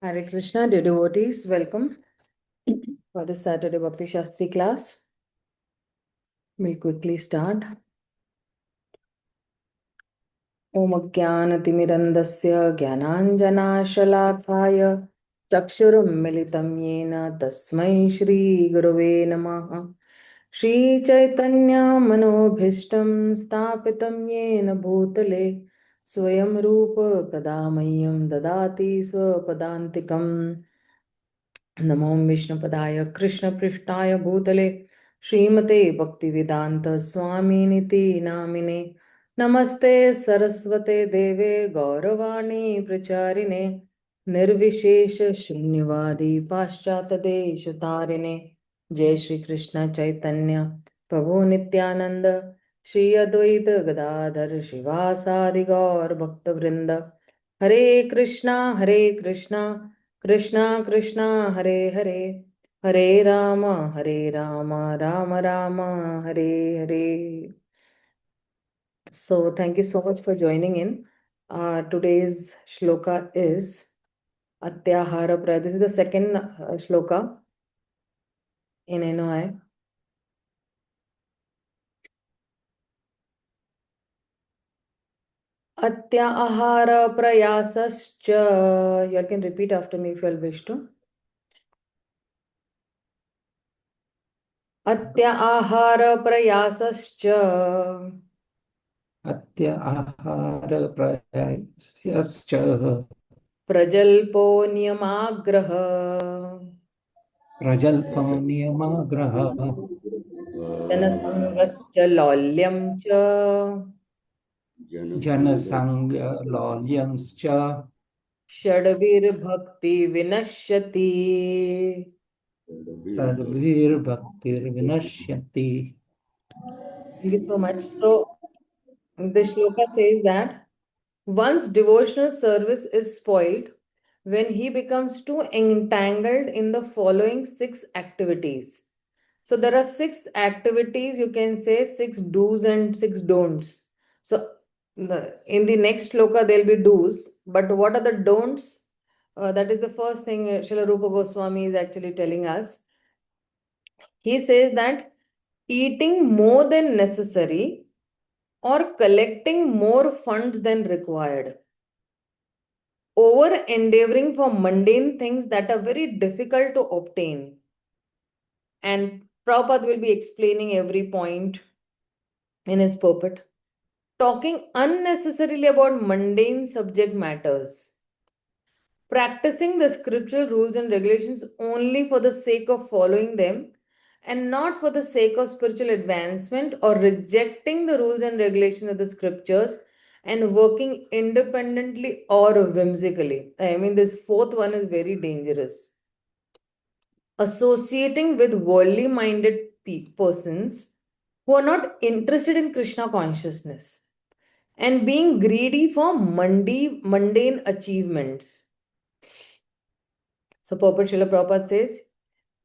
Hare Krishna, dear devotees, welcome for this Saturday Bhakti Shastri class. We'll quickly start. Om Ajnanatirmirandasya Jnananjanashalakaya Chakshurum Militam Yena Tasmai Shri Gurave Namaha. Shri Caitanya Manobhishtam Sthapitam Yena Bhutale Swayam Rūpa Kadamayam Dadati Swapadantikam. नमो विष्णुपदाय कृष्णपृष्ठाय भूतले श्रीमते भक्तिवेदांत स्वामिनिति नामिने नमस्ते सरस्वते देवे गौरवाणी प्रचारिणे निर्विशेष शून्यवादी पाश्चातदेशतारिणे जय श्री कृष्ण चैतन्य प्रभु नित्यानंद श्री अद्वैत गदाधर शिवासादि गौर भक्तवृंद हरे Krishna Krishna Krishna Hare Hare Hare Ram Ram Ram Hare Hare. So thank you so much for joining in. Today's shloka is Atyahara Praya. This is the second shloka in NOI. Atyahara Prayasascha. You can repeat after me if you wish to. Atyahara Prayasascha. Atyahara-prayasascha Prajalpo Niyamagraha Prajalpa-niyamagraha Janasangascha Lolyam cha Janasangya-lolyamscha Shadvir Bhakti Vinashyati. Tadbhir-bhaktir-vinashyati. Thank you so much. So, the shloka says that once devotional service is spoiled when he becomes too entangled in the following six activities. So there are six activities, you can say six do's and six don'ts. So in the next shloka, there'll be do's, but what are the don'ts? That is the first thing Śrīla Rūpa Gosvāmī is actually telling us. He says that eating more than necessary or collecting more funds than required, over endeavoring for mundane things that are very difficult to obtain. And Prabhupada will be explaining every point in his purport. Talking unnecessarily about mundane subject matters. Practicing the scriptural rules and regulations only for the sake of following them and not for the sake of spiritual advancement, or rejecting the rules and regulations of the scriptures and working independently or whimsically. I mean, this fourth one is very dangerous. Associating with worldly minded persons who are not interested in Krishna consciousness and being greedy for mundane achievements. So, Purport Srila Prabhupada says,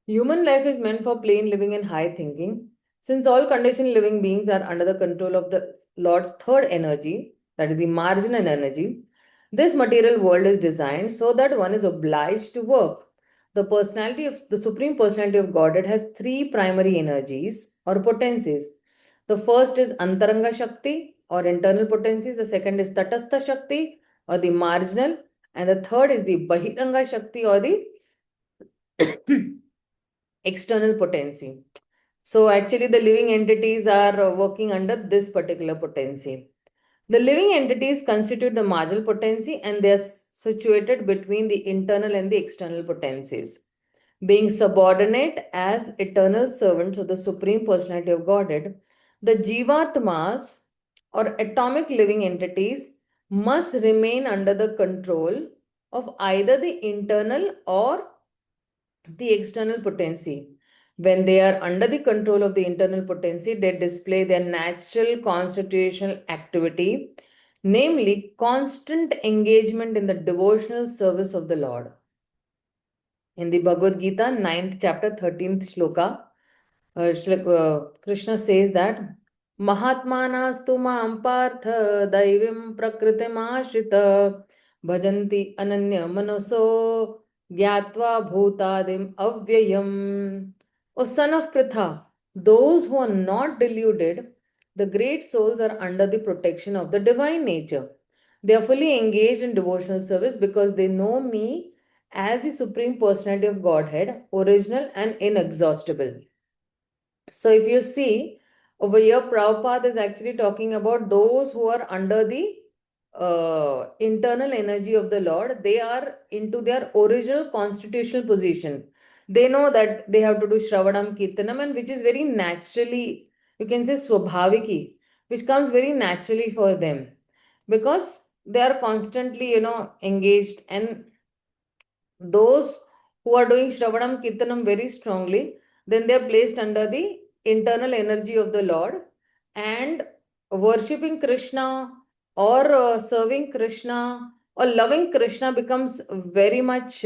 human life is meant for plain living and high thinking. Since all conditioned living beings are under the control of the Lord's third energy, that is the marginal energy, this material world is designed so that one is obliged to work. The personality of the Supreme Personality of Godhead has three primary energies or potencies. The first is Antaranga Shakti or internal potencies, the second is Tatastha Shakti or the marginal, and the third is the Bahiranga Shakti or the external potency. So actually the living entities are working under this particular potency. The living entities constitute the marginal potency and they are situated between the internal and the external potencies. Being subordinate as eternal servants of the Supreme Personality of Godhead, the Jivatmas or atomic living entities must remain under the control of either the internal or the external potency. When they are under the control of the internal potency, they display their natural constitutional activity, namely constant engagement in the devotional service of the Lord. In the Bhagavad Gita, 9th chapter, 13th shloka, Krishna says that Mahatmanastu maam partha daivim prakritim ashrita bhajanti ananya manoso gyatva bhutadim avyayam. O son of Pritha, those who are not deluded, the great souls are under the protection of the divine nature. They are fully engaged in devotional service because they know me as the Supreme Personality of Godhead, original and inexhaustible. So if you see over here, Prabhupada is actually talking about those who are under the internal energy of the Lord. They are into their original constitutional position. They know that they have to do Shravanam Kirtanam, and which is very naturally, you can say Swabhaviki, which comes very naturally for them because they are constantly, engaged. And those who are doing Shravanam Kirtanam very strongly, then they are placed under the internal energy of the Lord, and worshipping Krishna or serving Krishna or loving Krishna becomes very much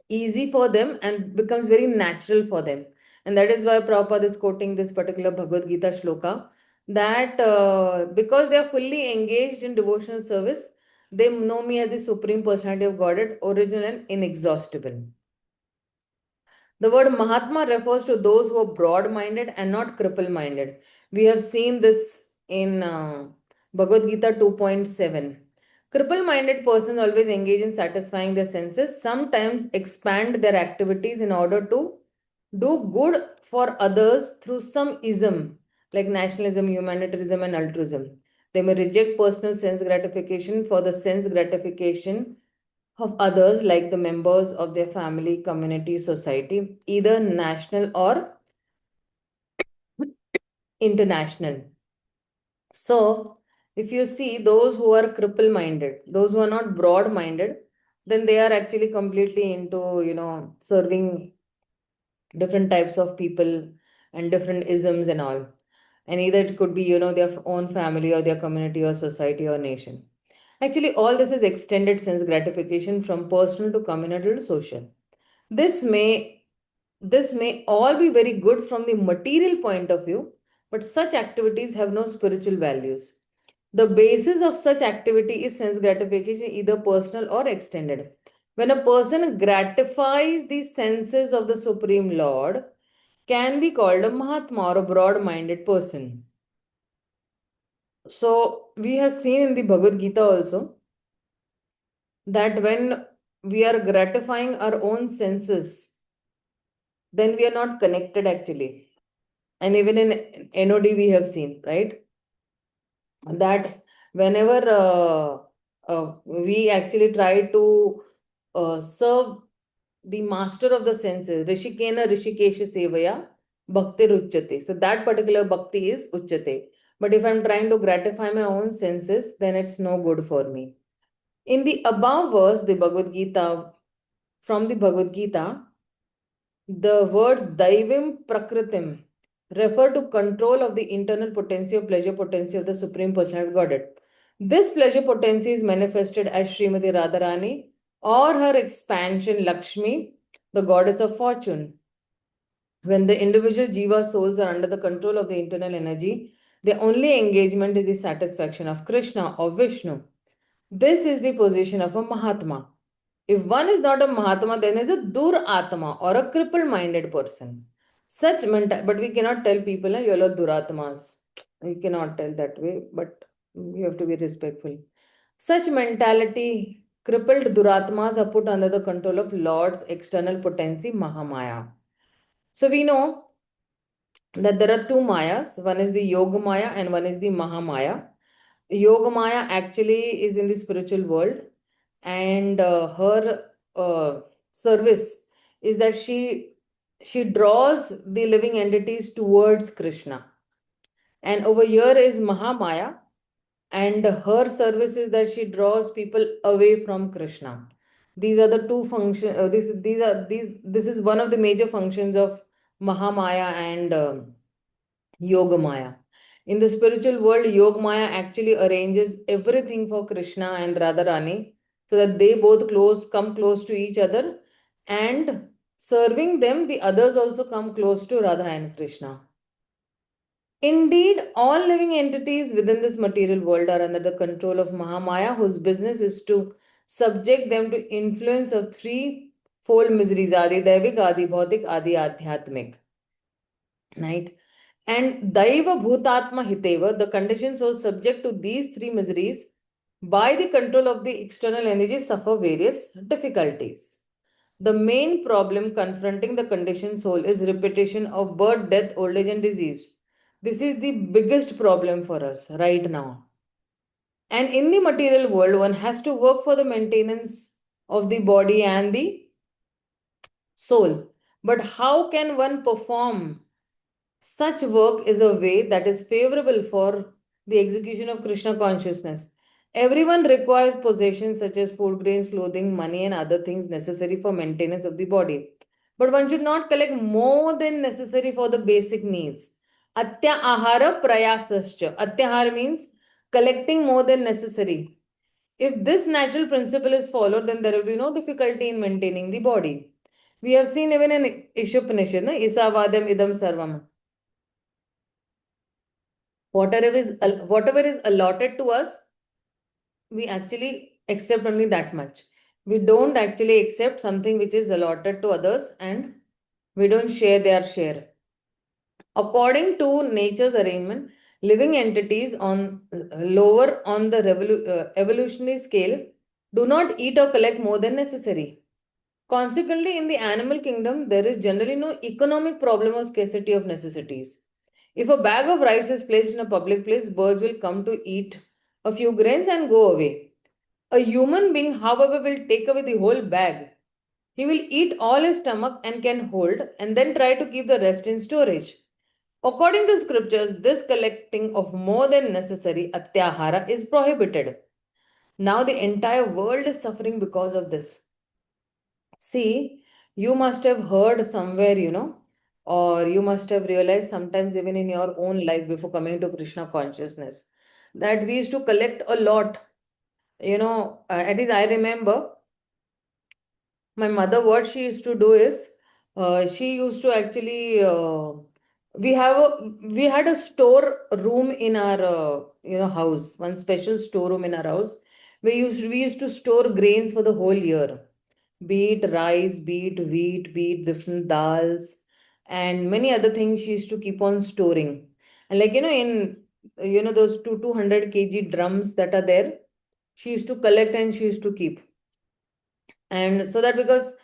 easy for them and becomes very natural for them. And that is why Prabhupada is quoting this particular Bhagavad Gita shloka, that because they are fully engaged in devotional service, they know me as the Supreme Personality of Godhead, original and inexhaustible. The word Mahatma refers to those who are broad minded and not cripple minded. We have seen this in Bhagavad Gita 2.7. Cripple minded persons always engage in satisfying their senses, sometimes expand their activities in order to do good for others through some ism like nationalism, humanitarianism, and altruism. They may reject personal sense gratification for the sense gratification of others, like the members of their family, community, society, either national or international. So, if you see those who are cripple minded, those who are not broad minded, then they are actually completely into, serving different types of people and different isms and all. And either it could be, their own family or their community or society or nation. Actually, all this is extended sense gratification from personal to communal to social. This may this may all be very good from the material point of view, but such activities have no spiritual values. The basis of such activity is sense gratification, either personal or extended. When a person gratifies the senses of the Supreme Lord, can be called a Mahatma or a broad minded person. So, we have seen in the Bhagavad Gita also that when we are gratifying our own senses, then we are not connected actually. And even in NOD, we have seen, right? That whenever we actually try to serve the master of the senses, Rishikena Rishikesha Sevaya Bhakti Ruchyate. So that particular bhakti is Uchyate. But if I'm trying to gratify my own senses, then it's no good for me. In the above verse, the Bhagavad Gita, from the Bhagavad Gita, the words Daivim Prakritim refer to control of the internal potency or pleasure potency of the Supreme Personality of Godhead. This pleasure potency is manifested as Śrīmatī Rādhārāṇī or her expansion Lakshmi, the goddess of fortune. When the individual Jiva souls are under the control of the internal energy, their only engagement is the satisfaction of Krishna or Vishnu. This is the position of a Mahatma. If one is not a Mahatma, then is a Duratma or a cripple-minded person. But we cannot tell people, you're all Duratmas. You cannot tell that way, but you have to be respectful. Such mentality, crippled Duratmas are put under the control of Lord's external potency, Mahamaya. So we know that there are two Mayas. One is the Yoga Maya and one is the Mahamaya. Yoga Maya actually is in the spiritual world, and her service is that she draws the living entities towards Krishna. And over here is Mahamaya, and her service is that she draws people away from Krishna. These are the two functions. This is one of the major functions of Mahamaya and Yoga Maya. In the spiritual world, Yoga Maya actually arranges everything for Krishna and Radharani so that they both come close to each other, and serving them, the others also come close to Radha and Krishna. Indeed, all living entities within this material world are under the control of Mahamaya, whose business is to subject them to influence of threefold miseries, Adi Daivik, Adi Bhautik, Adi Adhyatmik. Right? And Daiva Bhutatma Hiteva, the conditioned soul subject to these three miseries by the control of the external energies suffer various difficulties. The main problem confronting the conditioned soul is repetition of birth, death, old age, and disease. This is the biggest problem for us right now. And in the material world, one has to work for the maintenance of the body and the soul. But how can one perform such work is a way that is favorable for the execution of Krishna consciousness? Everyone requires possessions such as food, grains, clothing, money, and other things necessary for maintenance of the body. But one should not collect more than necessary for the basic needs. Atya ahara prayasascha. Atyahara means collecting more than necessary. If this natural principle is followed, then there will be no difficulty in maintaining the body. We have seen even in Ishopanishad, Isavadam idam sarvam. Whatever is allotted to us, we actually accept only that much. We don't actually accept something which is allotted to others, and we don't share their share. According to nature's arrangement, living entities on lower on the evolutionary scale do not eat or collect more than necessary. Consequently, in the animal kingdom, there is generally no economic problem or scarcity of necessities. If a bag of rice is placed in a public place, birds will come to eat a few grains and go away. A human being, however, will take away the whole bag. He will eat all his stomach and can hold, and then try to keep the rest in storage. According to scriptures, this collecting of more than necessary atyahara is prohibited. Now the entire world is suffering because of this. See, you must have heard somewhere, or you must have realized sometimes even in your own life before coming to Krishna consciousness, that we used to collect a lot. At least I remember my mother, what she used to do is, she used to actually, we had a store room in our, house, one special storeroom in our house. We used to store grains for the whole year, be it rice, be it wheat, be it different dals, and many other things she used to keep on storing. And like, in, those 200 kg drums that are there, she used to collect and she used to keep. And so that because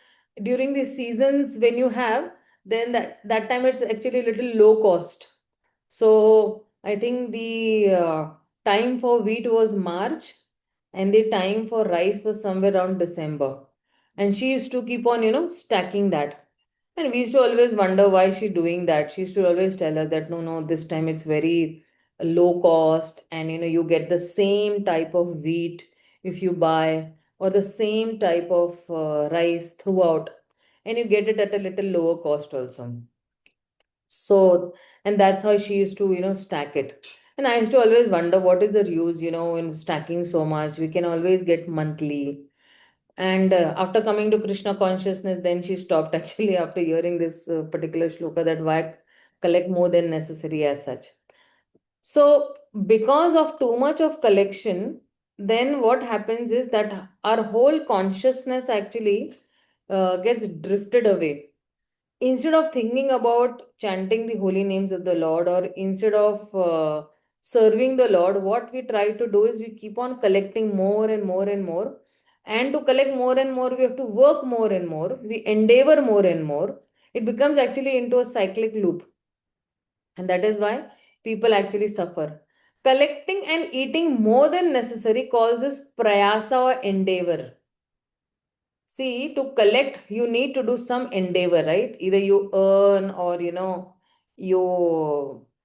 during the seasons when you have, then that time it's actually a little low cost. So I think the time for wheat was March, and the time for rice was somewhere around December. And she used to keep on, stacking that. And we used to always wonder why she doing that. She used to always tell us that no, this time it's very low cost, and you get the same type of wheat if you buy, or the same type of rice throughout, and you get it at a little lower cost also. So, and that's how she used to, stack it. And I used to always wonder what is the use, in stacking so much. We can always get monthly. And after coming to Krishna consciousness, then she stopped actually after hearing this particular shloka, that why collect more than necessary as such. So, because of too much of collection, then what happens is that our whole consciousness actually gets drifted away. Instead of thinking about chanting the holy names of the Lord, or instead of serving the Lord, what we try to do is we keep on collecting more and more and more. And to collect more and more, we have to work more and more. We endeavor more and more. It becomes actually into a cyclic loop. And that is why people actually suffer. Collecting and eating more than necessary causes prayasa or endeavor. See, to collect, you need to do some endeavor, right? Either you earn, or you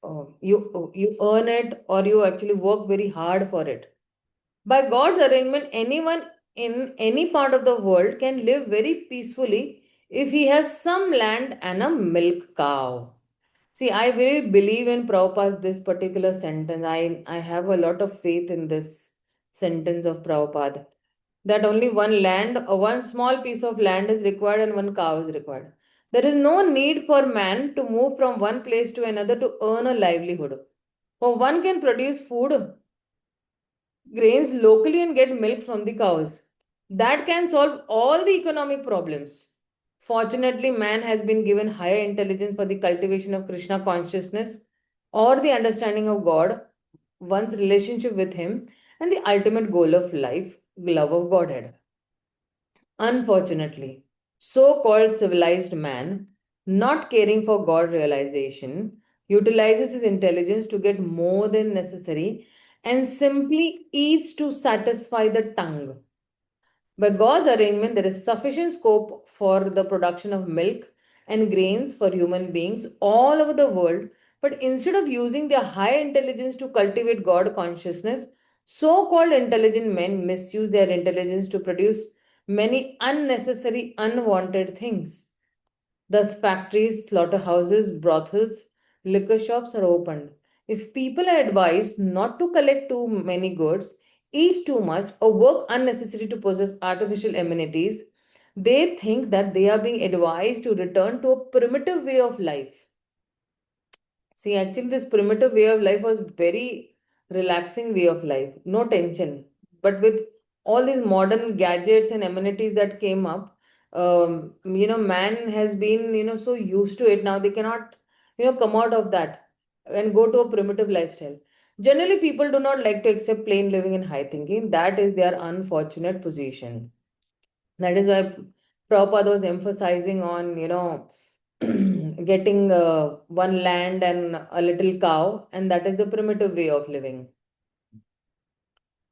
earn it, or you actually work very hard for it. By God's arrangement, anyone in any part of the world can live very peacefully if he has some land and a milk cow. See, I really believe in Prabhupada's this particular sentence. I have a lot of faith in this sentence of Prabhupada, that only one land or one small piece of land is required and one cow is required. There is no need for man to move from one place to another to earn a livelihood. For one can produce food, grains locally, and get milk from the cows. that can solve all the economic problems. Fortunately, man has been given higher intelligence for the cultivation of Krishna consciousness or the understanding of God, one's relationship with Him, and the ultimate goal of life, love of Godhead. Unfortunately, so called civilized man, not caring for God realization, utilizes his intelligence to get more than necessary and simply eats to satisfy the tongue. By God's arrangement, there is sufficient scope for the production of milk and grains for human beings all over the world. But instead of using their high intelligence to cultivate God consciousness, so called intelligent men misuse their intelligence to produce many unnecessary, unwanted things. Thus, factories, slaughterhouses, brothels, liquor shops are opened. If people are advised not to collect too many goods, eat too much, or work unnecessarily to possess artificial amenities, they think that they are being advised to return to a primitive way of life. See, actually, this primitive way of life was very relaxing way of life, no tension. But with all these modern gadgets and amenities that came up, man has been, so used to it now they cannot, come out of that and go to a primitive lifestyle. Generally, people do not like to accept plain living and high thinking. That is their unfortunate position. That is why Prabhupada was emphasizing on, getting one land and a little cow, and that is the primitive way of living.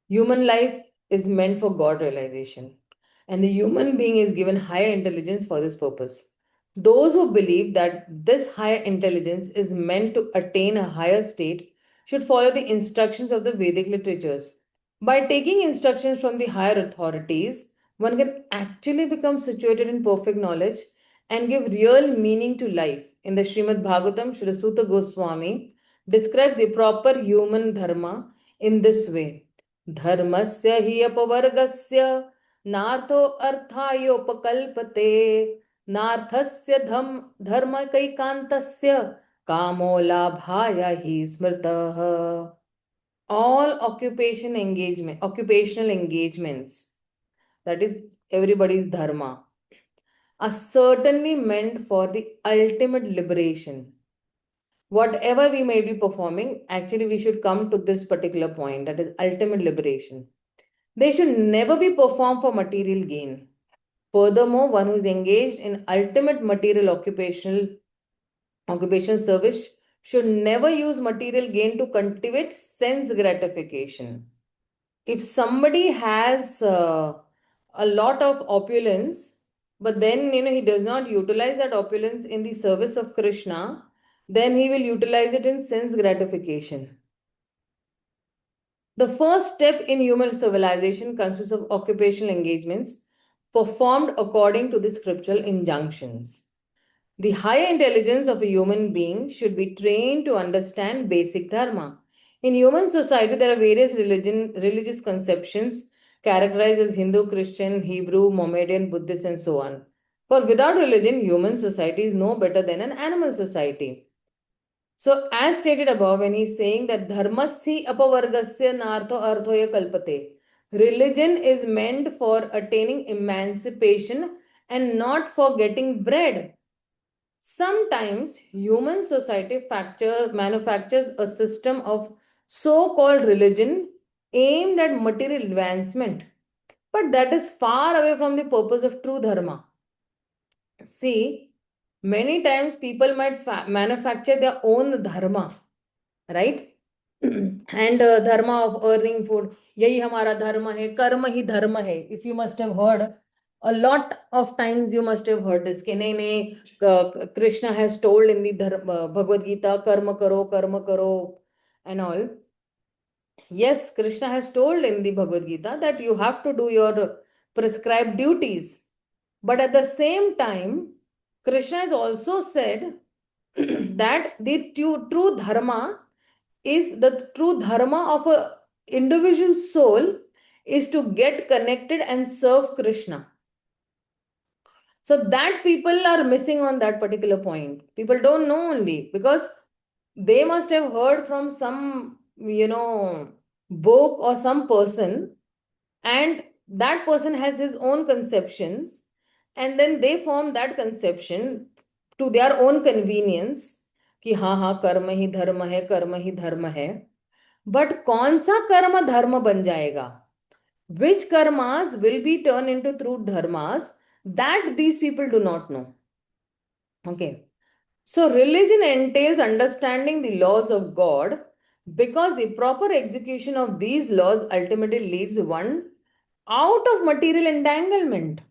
Human life is meant for God realization, and the human being is given higher intelligence for this purpose. Those who believe that this higher intelligence is meant to attain a higher state should follow the instructions of the Vedic literatures. By taking instructions from the higher authorities, one can actually become situated in perfect knowledge and give real meaning to life. In the Srimad Bhagavatam, Śrīla Sūta Gosvāmī describes the proper human dharma in this way. धर्मस्य हि अपवर्गस्य नार्थो अर्थायोपकल्पते नार्थस्य धर्मकैकान्तस्य कामो लाभाय हि स्मृतः. All occupational engagements, that is everybody's dharma, are certainly meant for the ultimate liberation. Whatever we may be performing, actually we should come to this particular point, that is ultimate liberation. They should never be performed for material gain. Furthermore, one who is engaged in ultimate material occupational service should never use material gain to cultivate sense gratification. If somebody has a lot of opulence, but then he does not utilize that opulence in the service of Krishna, then he will utilize it in sense gratification. The first step in human civilization consists of occupational engagements performed according to the scriptural injunctions. The higher intelligence of a human being should be trained to understand basic dharma. In human society, there are various religious conceptions characterized as Hindu, Christian, Hebrew, Mohammedan, Buddhist, and so on. For without religion, human society is no better than an animal society. So, as stated above, when he's saying that dharmasya apavargasya nartho arthoya kalpate, religion is meant for attaining emancipation and not for getting bread. Sometimes human society manufactures a system of so-called religion aimed at material advancement, but that is far away from the purpose of true dharma. See, many times people might manufacture their own dharma, right? And dharma of earning food, yahi hamara dharma hai, karma hi dharma hai. If you must have heard, a lot of times you must have heard this. Krishna has told in the Bhagavad Gita, karma karo, and all. Yes, Krishna has told in the Bhagavad Gita that you have to do your prescribed duties. But at the same time, Krishna has also said that the true dharma is the true dharma of a individual soul is to get connected and serve Krishna. So that people are missing on that particular point. People don't know only because they must have heard from some, book or some person, and that person has his own conceptions, and then they form that conception to their own convenience कि हाँ हाँ कर्म ही धर्म है, कर्म ही धर्म है. But कौन सा कर्म धर्म बन जाएगा, which karmas will be turned into true dharmas, that these people do not know. Okay. So religion entails understanding the laws of God, because the proper execution of these laws ultimately leads one out of material entanglement.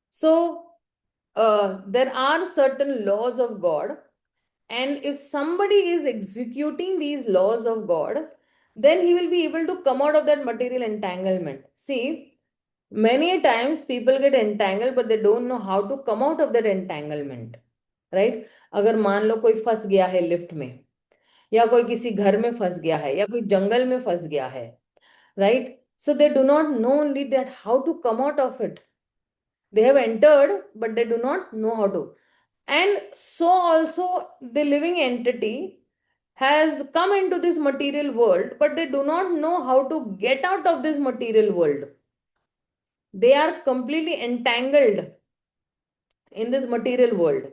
So there are certain laws of God, and if somebody is executing these laws of God, then he will be able to come out of that material entanglement. See, many times people get entangled, but they don't know how to come out of that entanglement. Right. अगर मान लो कोई फंस गया है lift में, या कोई किसी घर में फंस गया है, या कोई जंगल में फंस गया है, right. So they do not know only that how to come out of it. They have entered, but they do not know how to. And so also the living entity has come into this material world, but they do not know how to get out of this material world. They are completely entangled in this material world.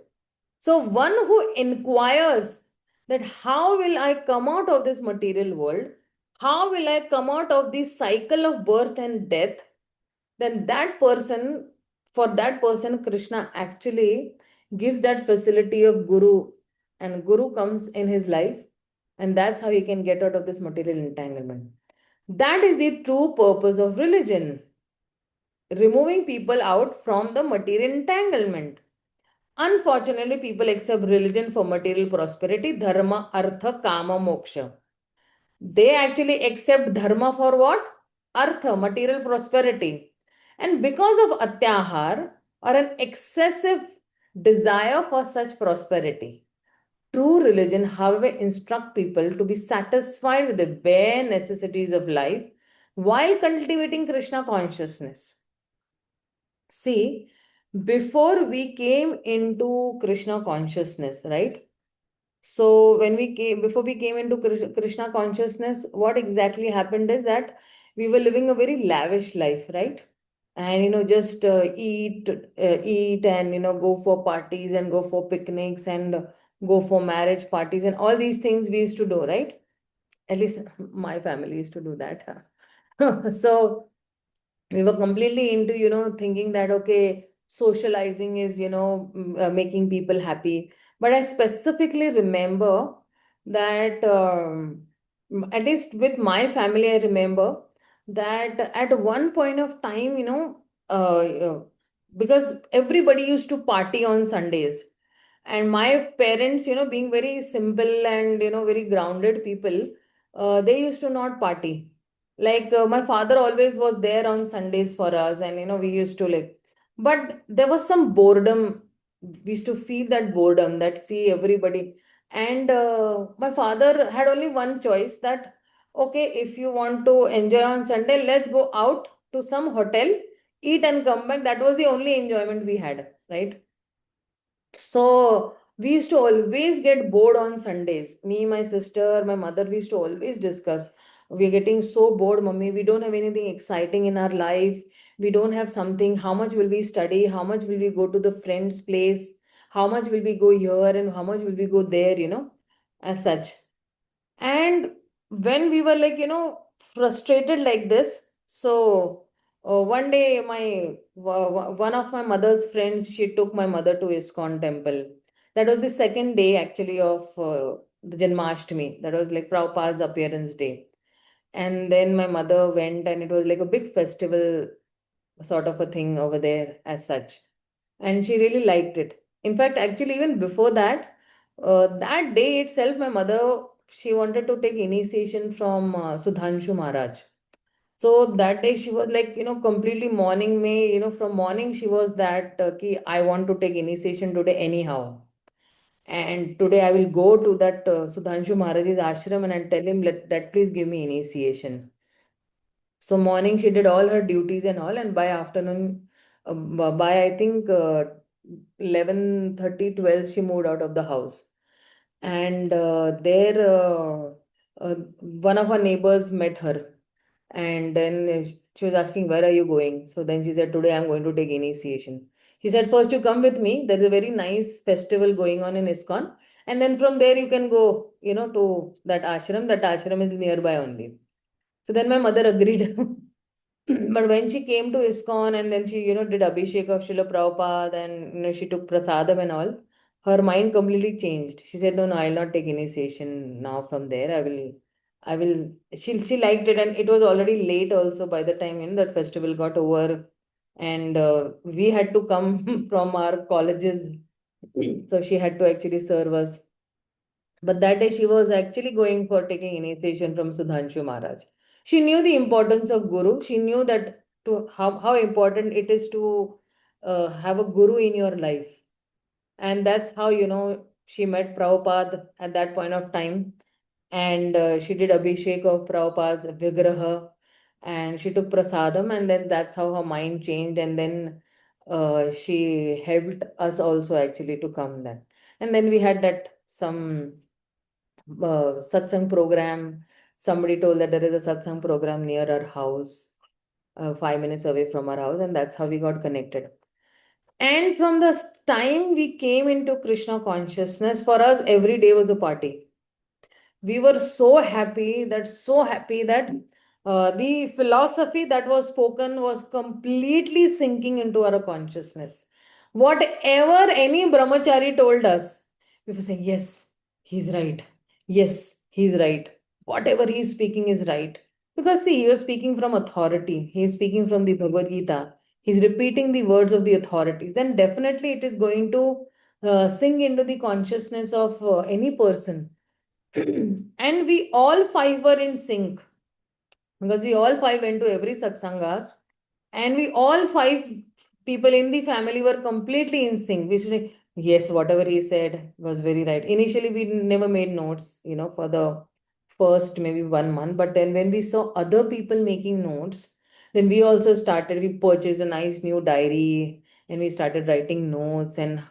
So one who inquires that how will I come out of this material world? How will I come out of this cycle of birth and death? Then that person, for that person, Krishna actually gives that facility of Guru, and Guru comes in his life, and that's how he can get out of this material entanglement. That is the true purpose of religion, removing people out from the material entanglement. Unfortunately, people accept religion for material prosperity, dharma, artha, kama, moksha. They actually accept dharma for what? Artha, material prosperity. And because of atyahar, or an excessive desire for such prosperity, true religion, however, instruct people to be satisfied with the bare necessities of life while cultivating Krishna consciousness. See, before we came into Krishna consciousness, right? So when we came, before we came into Krishna consciousness, what exactly happened is that we were living a very lavish life, right? And just eat, and go for parties and go for picnics and go for marriage parties and all these things we used to do, right? At least my family used to do that. So we were completely into thinking that okay, socializing is making people happy. But I specifically remember that at least with my family, I remember that at one point of time, because everybody used to party on Sundays, and my parents, being very simple and very grounded people, they used to not party. Like my father always was there on Sundays for us, and we used to like, but there was some boredom. We used to feel that boredom, that see everybody. And my father had only one choice, that okay, if you want to enjoy on Sunday, let's go out to some hotel, eat and come back. That was the only enjoyment we had, right? So we used to always get bored on Sundays. Me, my sister, my mother, we used to always discuss. We're getting so bored, mummy. We don't have anything exciting in our life. We don't have something. How much will we study? How much will we go to the friend's place? How much will we go here and how much will we go there, as such. And when we were like, frustrated like this, so one day one of my mother's friends, she took my mother to ISKCON temple. That was the second day actually of the Janmashtami. That was like Prabhupada's appearance day. And then my mother went, and it was like a big festival sort of a thing over there as such. And she really liked it. In fact, actually, even before that, that day itself, my mother, she wanted to take initiation from Sudhanshu Maharaj. So that day she was like, completely morning me, from morning she was that, ki, I want to take initiation today anyhow. And today I will go to that Sudhanshu Maharaj's ashram, and I'll tell him that please give me initiation. So morning she did all her duties and all, and by afternoon, by I think 11:30, 12, she moved out of the house. And there, one of her neighbors met her, and then She was asking, where are you going? So then she said, today I'm going to take initiation. He said, first you come with me. There's a very nice festival going on in ISKCON. And then from there you can go, to that ashram. That ashram is nearby only. So then my mother agreed. But when she came to ISKCON and then she, did Abhishek of Srila Prabhupada and, she took prasadam and all, her mind completely changed. She said, no, no, I'll not take initiation now from there. She liked it, and it was already late also by the time, that festival got over. And we had to come from our colleges. So she had to actually serve us. But that day she was actually going for taking initiation from Sudhanshu Maharaj. She knew the importance of Guru. She knew that how important it is to have a Guru in your life. And that's how, she met Prabhupada at that point of time. And she did Abhishek of Prabhupada's Vigraha. And she took Prasadam. And then that's how her mind changed. And then she helped us also actually to come then. And then we had that some satsang program. Somebody told that there is a satsang program near our house, 5 minutes away from our house, and that's how we got connected. And from the time we came into Krishna consciousness, for us, every day was a party. We were so happy that the philosophy that was spoken was completely sinking into our consciousness. Whatever any brahmachari told us, we were saying, yes, he's right. Yes, he's right. Whatever he's speaking is right. Because see, he was speaking from authority. He is speaking from the Bhagavad Gita. He's repeating the words of the authorities. Then definitely it is going to sink into the consciousness of any person. And we all five were in sync because we all five went to every satsangas, and we all five people in the family were completely in sync. We should, yes, whatever he said was very right. Initially, we never made notes, for the first maybe 1 month. But then when we saw other people making notes, then we also started. We purchased a nice new diary and we started writing notes. And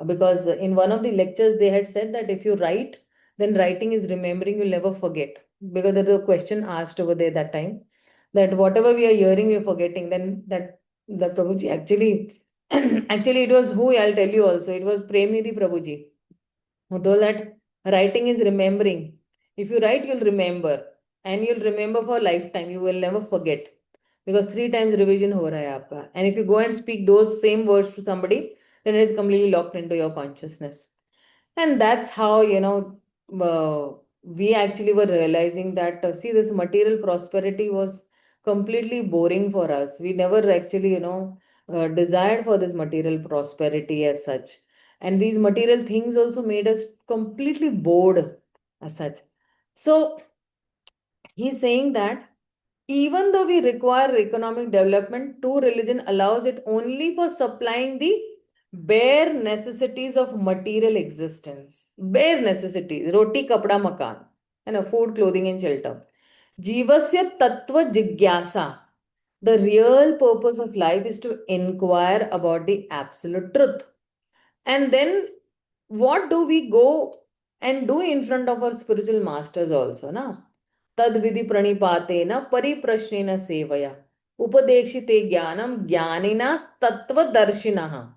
because in one of the lectures, they had said that if you write, then writing is remembering, you'll never forget. Because there was a question asked over there that time that whatever we are hearing, we are forgetting. Then that Prabhuji actually, actually, it was who I'll tell you also. It was Premidi Prabhuji who told that writing is remembering. If you write, you'll remember, and you'll remember for a lifetime. You will never forget because 3 times revision ho raha hai aapka. And if you go and speak those same words to somebody, then it is completely locked into your consciousness. And that's how, we actually were realizing that, see, this material prosperity was completely boring for us. We never actually, desired for this material prosperity as such. And these material things also made us completely bored as such. So he's saying that even though we require economic development, true religion allows it only for supplying the bare necessities of material existence. Bare necessities, roti, kapda, makan, food, clothing, and shelter. Jivasya tattva jigyasa. The real purpose of life is to inquire about the absolute truth. And then what do we go and do in front of our spiritual masters also, na? Tad vidhi pranipatena pariprashnena sevaya. Upadekshite jnanam jnaninas tattva darshinaha.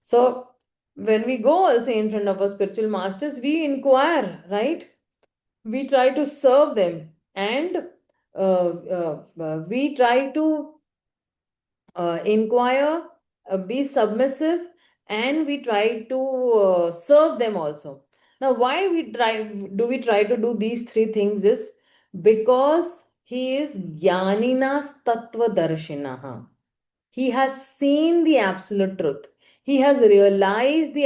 So when we go also in front of our spiritual masters, we inquire, right? We try to serve them, and we try to inquire, be submissive, and we try to serve them also. Now, why we try to do these three things is because he is Jnaninas Tattva Darshinaha. He has seen the absolute truth. He has realized the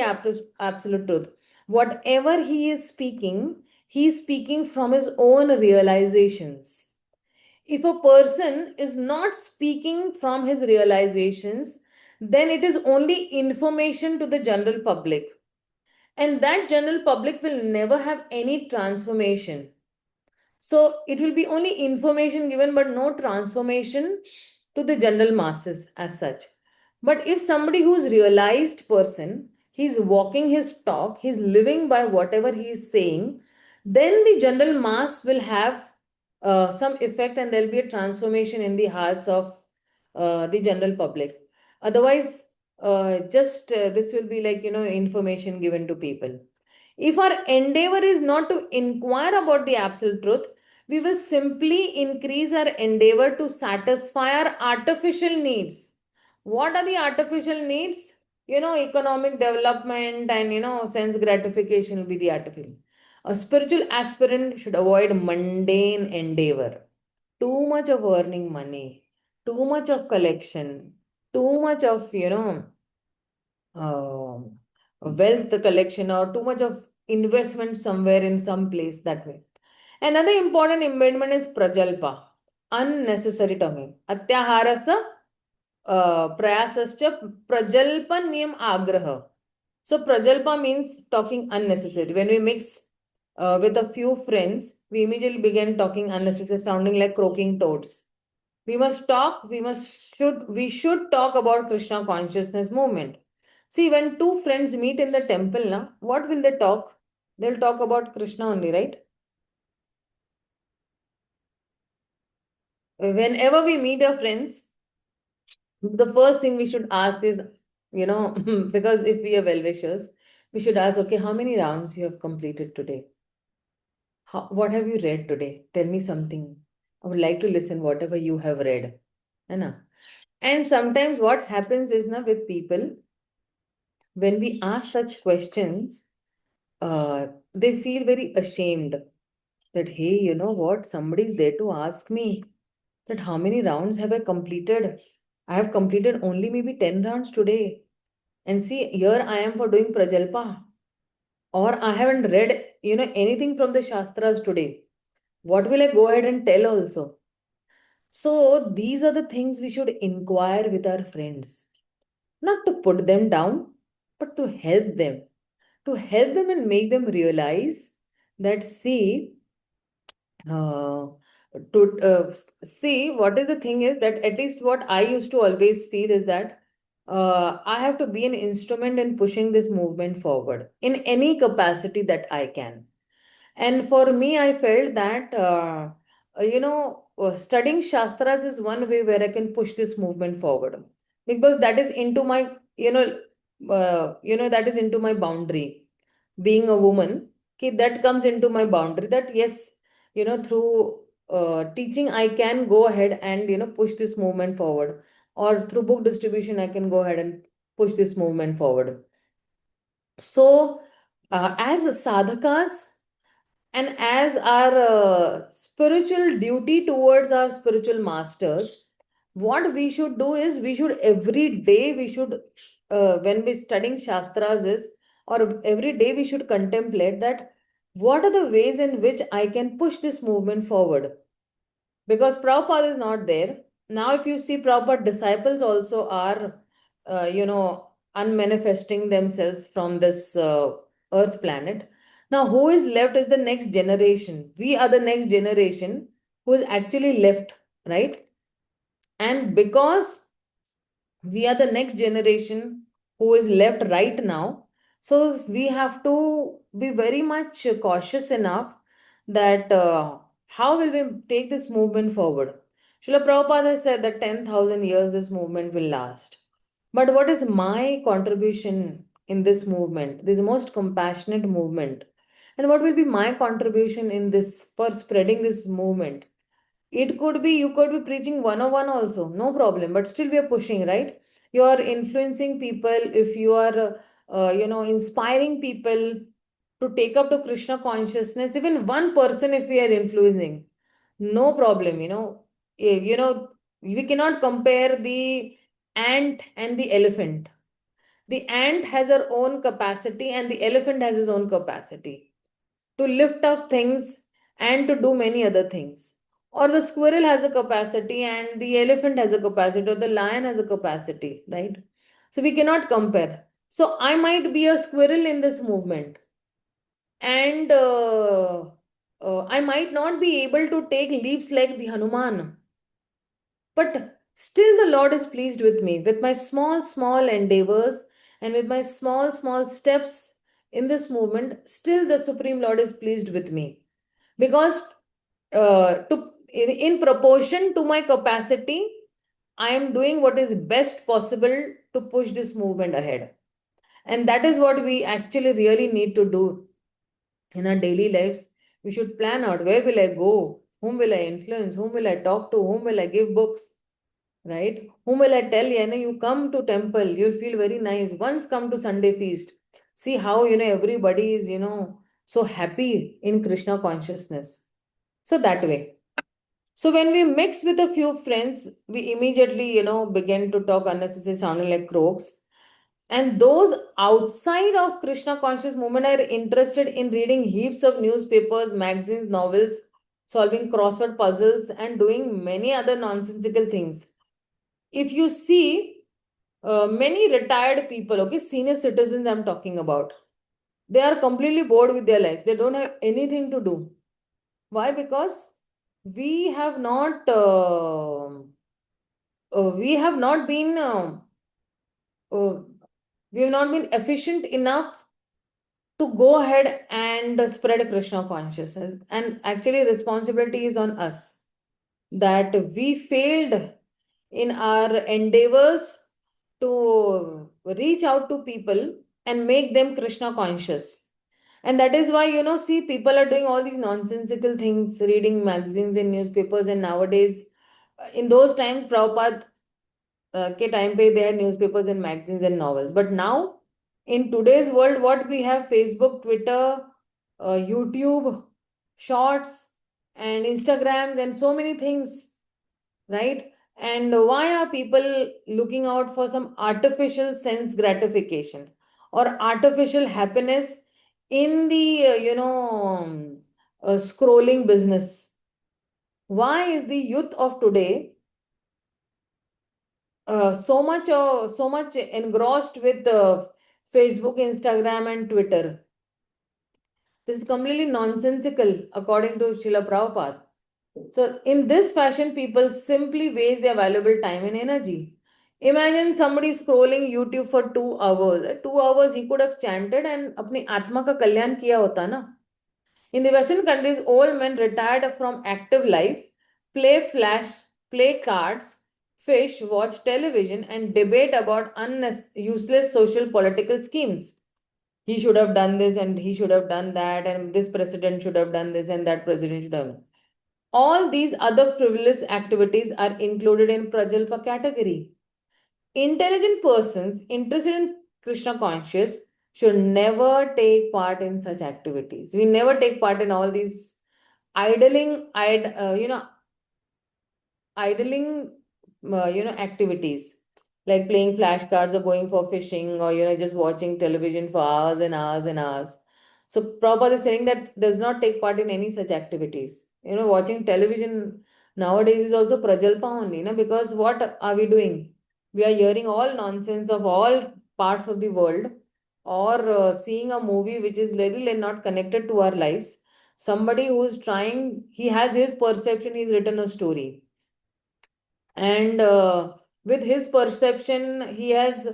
absolute truth. Whatever he is speaking from his own realizations. If a person is not speaking from his realizations, then it is only information to the general public. And that general public will never have any transformation. So it will be only information given, but no transformation to the general masses as such. But if somebody who's realized person, he's walking his talk, he's living by whatever he is saying, then the general mass will have some effect, and there'll be a transformation in the hearts of the general public. Otherwise, just this will be like, information given to people. If our endeavor is not to inquire about the absolute truth, we will simply increase our endeavor to satisfy our artificial needs. What are the artificial needs? Economic development and, sense gratification will be the artificial. A spiritual aspirant should avoid mundane endeavor. Too much of earning money, too much of collection, too much of, wealth collection, or too much of investment somewhere in some place that way. Another important amendment is prajalpa, unnecessary talking. Atyaharasa prayasascha prajalpa niyam agraha. So prajalpa means talking unnecessary. When we mix with a few friends, we immediately begin talking unnecessary, sounding like croaking toads. We should talk about Krishna consciousness movement. See, when two friends meet in the temple, what will they talk? They'll talk about Krishna only, right? Whenever we meet our friends, the first thing we should ask is, because if we are well-wishers, we should ask, okay, how many rounds you have completed today? What have you read today? Tell me something. I would like to listen whatever you have read. है ना? And sometimes what happens is with people, when we ask such questions, they feel very ashamed that, hey, you know what? Somebody is there to ask me that how many rounds have I completed? I have completed only maybe 10 rounds today. And see, here I am for doing prajalpa. Or I haven't read, anything from the Shastras today. What will I go ahead and tell also? So these are the things we should inquire with our friends. Not to put them down, but to help them. To help them and make them realize that, see, uh, see, what is the thing is that at least what I used to always feel is that I have to be an instrument in pushing this movement forward in any capacity that I can. And for me, I felt that, studying Shastras is one way where I can push this movement forward, because that is into my, that is into my boundary. Being a woman, okay, that comes into my boundary. That yes, through teaching, I can go ahead and push this movement forward, or through book distribution, I can go ahead and push this movement forward. So, as sadhakas, and as our spiritual duty towards our spiritual masters, what we should do is we should every day, when we're studying Shastras, or every day we should contemplate that what are the ways in which I can push this movement forward. Because Prabhupada is not there. Now, if you see, Prabhupada disciples also are, unmanifesting themselves from this earth planet. Now, who is left is the next generation. We are the next generation who is actually left, right? And because we are the next generation who is left right now, so we have to be very much cautious enough that how will we take this movement forward. Srila Prabhupada has said that 10,000 years this movement will last. But what is my contribution in this movement, this most compassionate movement? And what will be my contribution in this for spreading this movement? It could be you could be preaching 101 also, no problem, but still we are pushing, right? You are influencing people. If you are, inspiring people to take up to Krishna consciousness, even one person, if we are influencing, no problem, we cannot compare the ant and the elephant. The ant has her own capacity, and the elephant has his own capacity to lift up things and to do many other things. Or the squirrel has a capacity and the elephant has a capacity, or the lion has a capacity, right? So we cannot compare. So I might be a squirrel in this movement, and I might not be able to take leaps like the Hanuman, but still the Lord is pleased with me, with my small, small endeavors and with my small, small steps in this movement. Still, the Supreme Lord is pleased with me, because in proportion to my capacity, I am doing what is best possible to push this movement ahead. And that is what we actually really need to do in our daily lives. We should plan out, where will I go? Whom will I influence? Whom will I talk to? Whom will I give books? Right? Whom will I tell? You come to temple, you'll feel very nice. Once come to Sunday feast. See how, everybody is, so happy in Krishna consciousness. So that way. So when we mix with a few friends, we immediately, begin to talk unnecessary, sounding like croaks. And those outside of Krishna conscious movement are interested in reading heaps of newspapers, magazines, novels, solving crossword puzzles, and doing many other nonsensical things. If you see many retired people, okay, senior citizens I'm talking about, they are completely bored with their lives. They don't have anything to do. Why? Because we have not we have not been uh, we have not been efficient enough to go ahead and spread Krishna consciousness. And actually, responsibility is on us that we failed in our endeavors to reach out to people and make them Krishna conscious. And that is why, see, people are doing all these nonsensical things, reading magazines and newspapers. And nowadays, in those times, Prabhupada के time पे they had newspapers and magazines and novels. But now, in today's world, what we have: Facebook, Twitter, YouTube, Shorts, and Instagrams, and so many things, right? And why are people looking out for some artificial sense gratification or artificial happiness in the scrolling business? Why is the youth of today so much engrossed with Facebook, Instagram, and Twitter? This is completely nonsensical, according to Srila Prabhupada. So, in this fashion, people simply waste their valuable time and energy. Imagine somebody scrolling YouTube for 2 hours. 2 hours he could have chanted and अपनी आत्मा का कल्याण किया होता ना. In the Western countries, old men retired from active life play cards, fish, watch television, and debate about useless social political schemes. He should have done this and he should have done that, and this president should have done this and that president should have. All these other frivolous activities are included in Prajalpa category. Intelligent persons interested in Krishna conscious should never take part in such activities. We never take part in all these idling, idling, activities like playing flashcards or going for fishing or just watching television for hours and hours and hours. So Prabhupada is saying that does not take part in any such activities. Watching television nowadays is also prajalpa only, because what are we doing? We are hearing all nonsense of all parts of the world, or seeing a movie which is really not connected to our lives. Somebody who's trying, he has his perception, he's written a story, and with his perception he has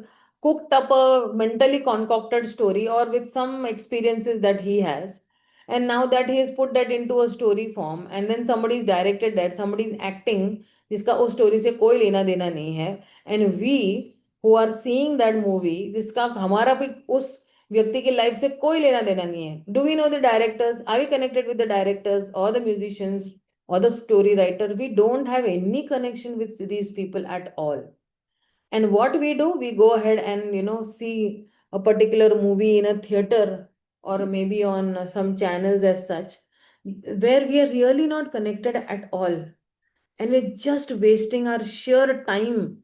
cooked up a mentally concocted story, or with some experiences that he has, and now that he has put that into a story form, and then somebody is directed that, somebody is acting जिसका उस story से कोई लेना देना नहीं है, and we who are seeing that movie जिसका हमारा भी उस व्यक्ति की लाइफ से कोई लेना देना नहीं है. Do we know the directors? Are we connected with the directors or the musicians or the story writer? We don't have any connection with these people at all. And what we do, we go ahead and see a particular movie in a theater or maybe on some channels as such, where we are really not connected at all, and we're just wasting our sheer time.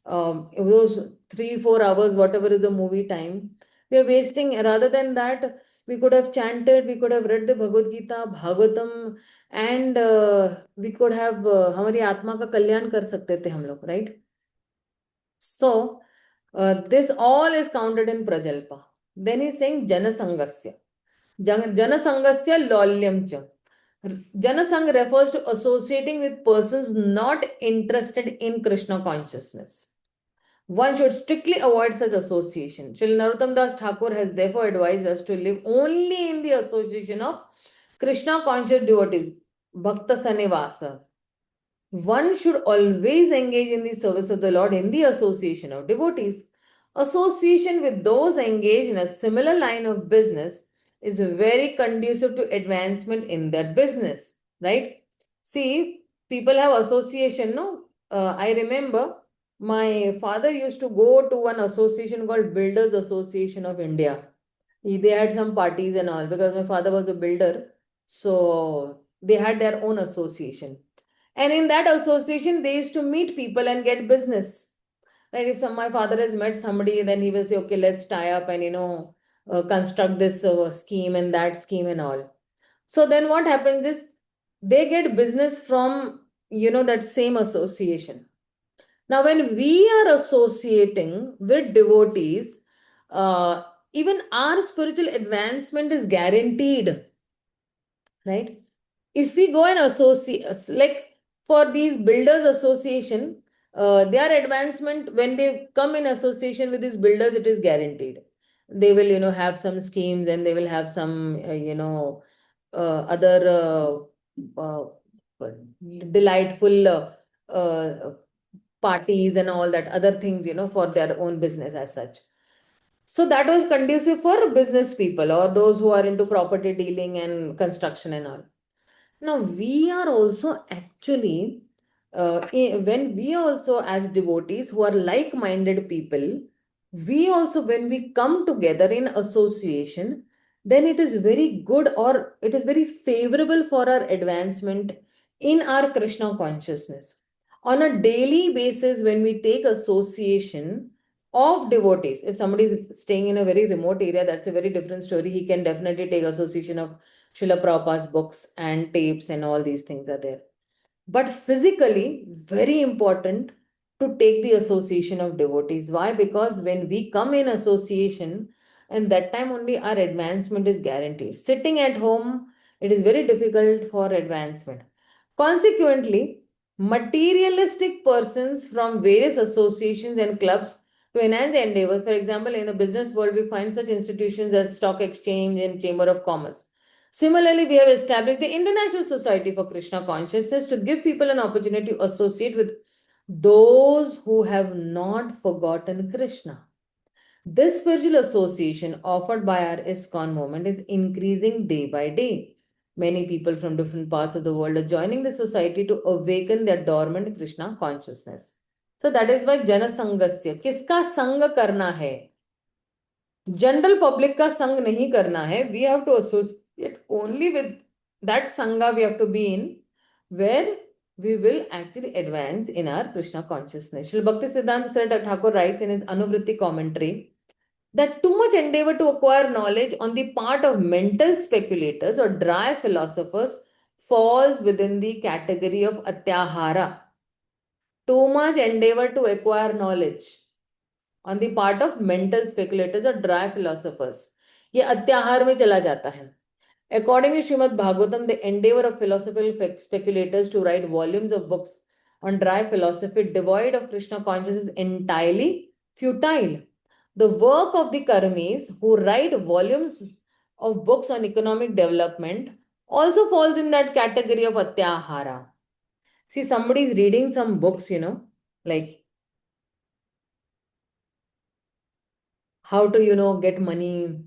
Those 3-4 hours, whatever is the movie time, we are wasting. Rather than that, we could have chanted, we could have read the Bhagavad Gita, Bhagavatam, and we could have हमारी आत्मा का कल्याण कर सकते थे हम लोग, right? So this all is counted in Prajalpa. Then he's saying Janasangasya. Janasangasya lolyam cha. Janasang refers to associating with persons not interested in Krishna consciousness. One should strictly avoid such association. Śrīla Narottam Das Ṭhākura has therefore advised us to live only in the association of Krishna conscious devotees, Bhakta Sanivasa. one should always engage in the service of the Lord in the association of devotees. Association with those engaged in a similar line of business is very conducive to advancement in that business, right? See, people have association, no? I remember my father used to go to one association called Builders Association of India. They had some parties and all because my father was a builder. So they had their own association. And in that association, they used to meet people and get business. Right? If my father has met somebody, then he will say, okay, let's tie up and, construct this scheme and that scheme and all. So then what happens is they get business from, that same association. Now, when we are associating with devotees, uh, even our spiritual advancement is guaranteed, right? If we go and associate, like for these builders association, their advancement, when they come in association with these builders, it is guaranteed. They will, have some schemes and they will have some, other delightful parties and all that other things, for their own business as such. So that was conducive for business people or those who are into property dealing and construction and all. Now, we are also actually, when we also, as devotees who are like minded people, we also, when we come together in association, then it is very good or it is very favorable for our advancement in our Krishna consciousness. On a daily basis, when we take association of devotees, if somebody is staying in a very remote area, that's a very different story. He can definitely take association of Srila Prabhupada's books and tapes and all these things are there. But physically, very important to take the association of devotees. Why? Because when we come in association, and that time only our advancement is guaranteed. Sitting at home, it is very difficult for advancement. Consequently, materialistic persons from various associations and clubs to enhance the endeavors. For example, in the business world, we find such institutions as stock exchange and chamber of commerce. Similarly, we have established the International Society for Krishna Consciousness to give people an opportunity to associate with those who have not forgotten Krishna. This spiritual association offered by our ISKCON movement is increasing day by day. Many people from different parts of the world are joining the society to awaken their dormant Krishna consciousness. So that is why Jana Sangasya, किसका संग करना है? General public का संग नहीं करना है. We have to associate only with that sanga we have to be in where we will actually advance in our Krishna consciousness. Srila Bhakti Siddhanta Sarada Thakur writes in his Anuvritti commentary that too much endeavor to acquire knowledge on the part of mental speculators or dry philosophers falls within the category of atyahara. Too much endeavor to acquire knowledge on the part of mental speculators or dry philosophers. ये अत्याहार में चला जाता है. According to Srimad Bhagavatam, the endeavor of philosophical speculators to write volumes of books on dry philosophy devoid of Krishna consciousness is entirely futile. The work of the karmis who write volumes of books on economic development also falls in that category of atyahara. See, somebody is reading some books, like how to, get money,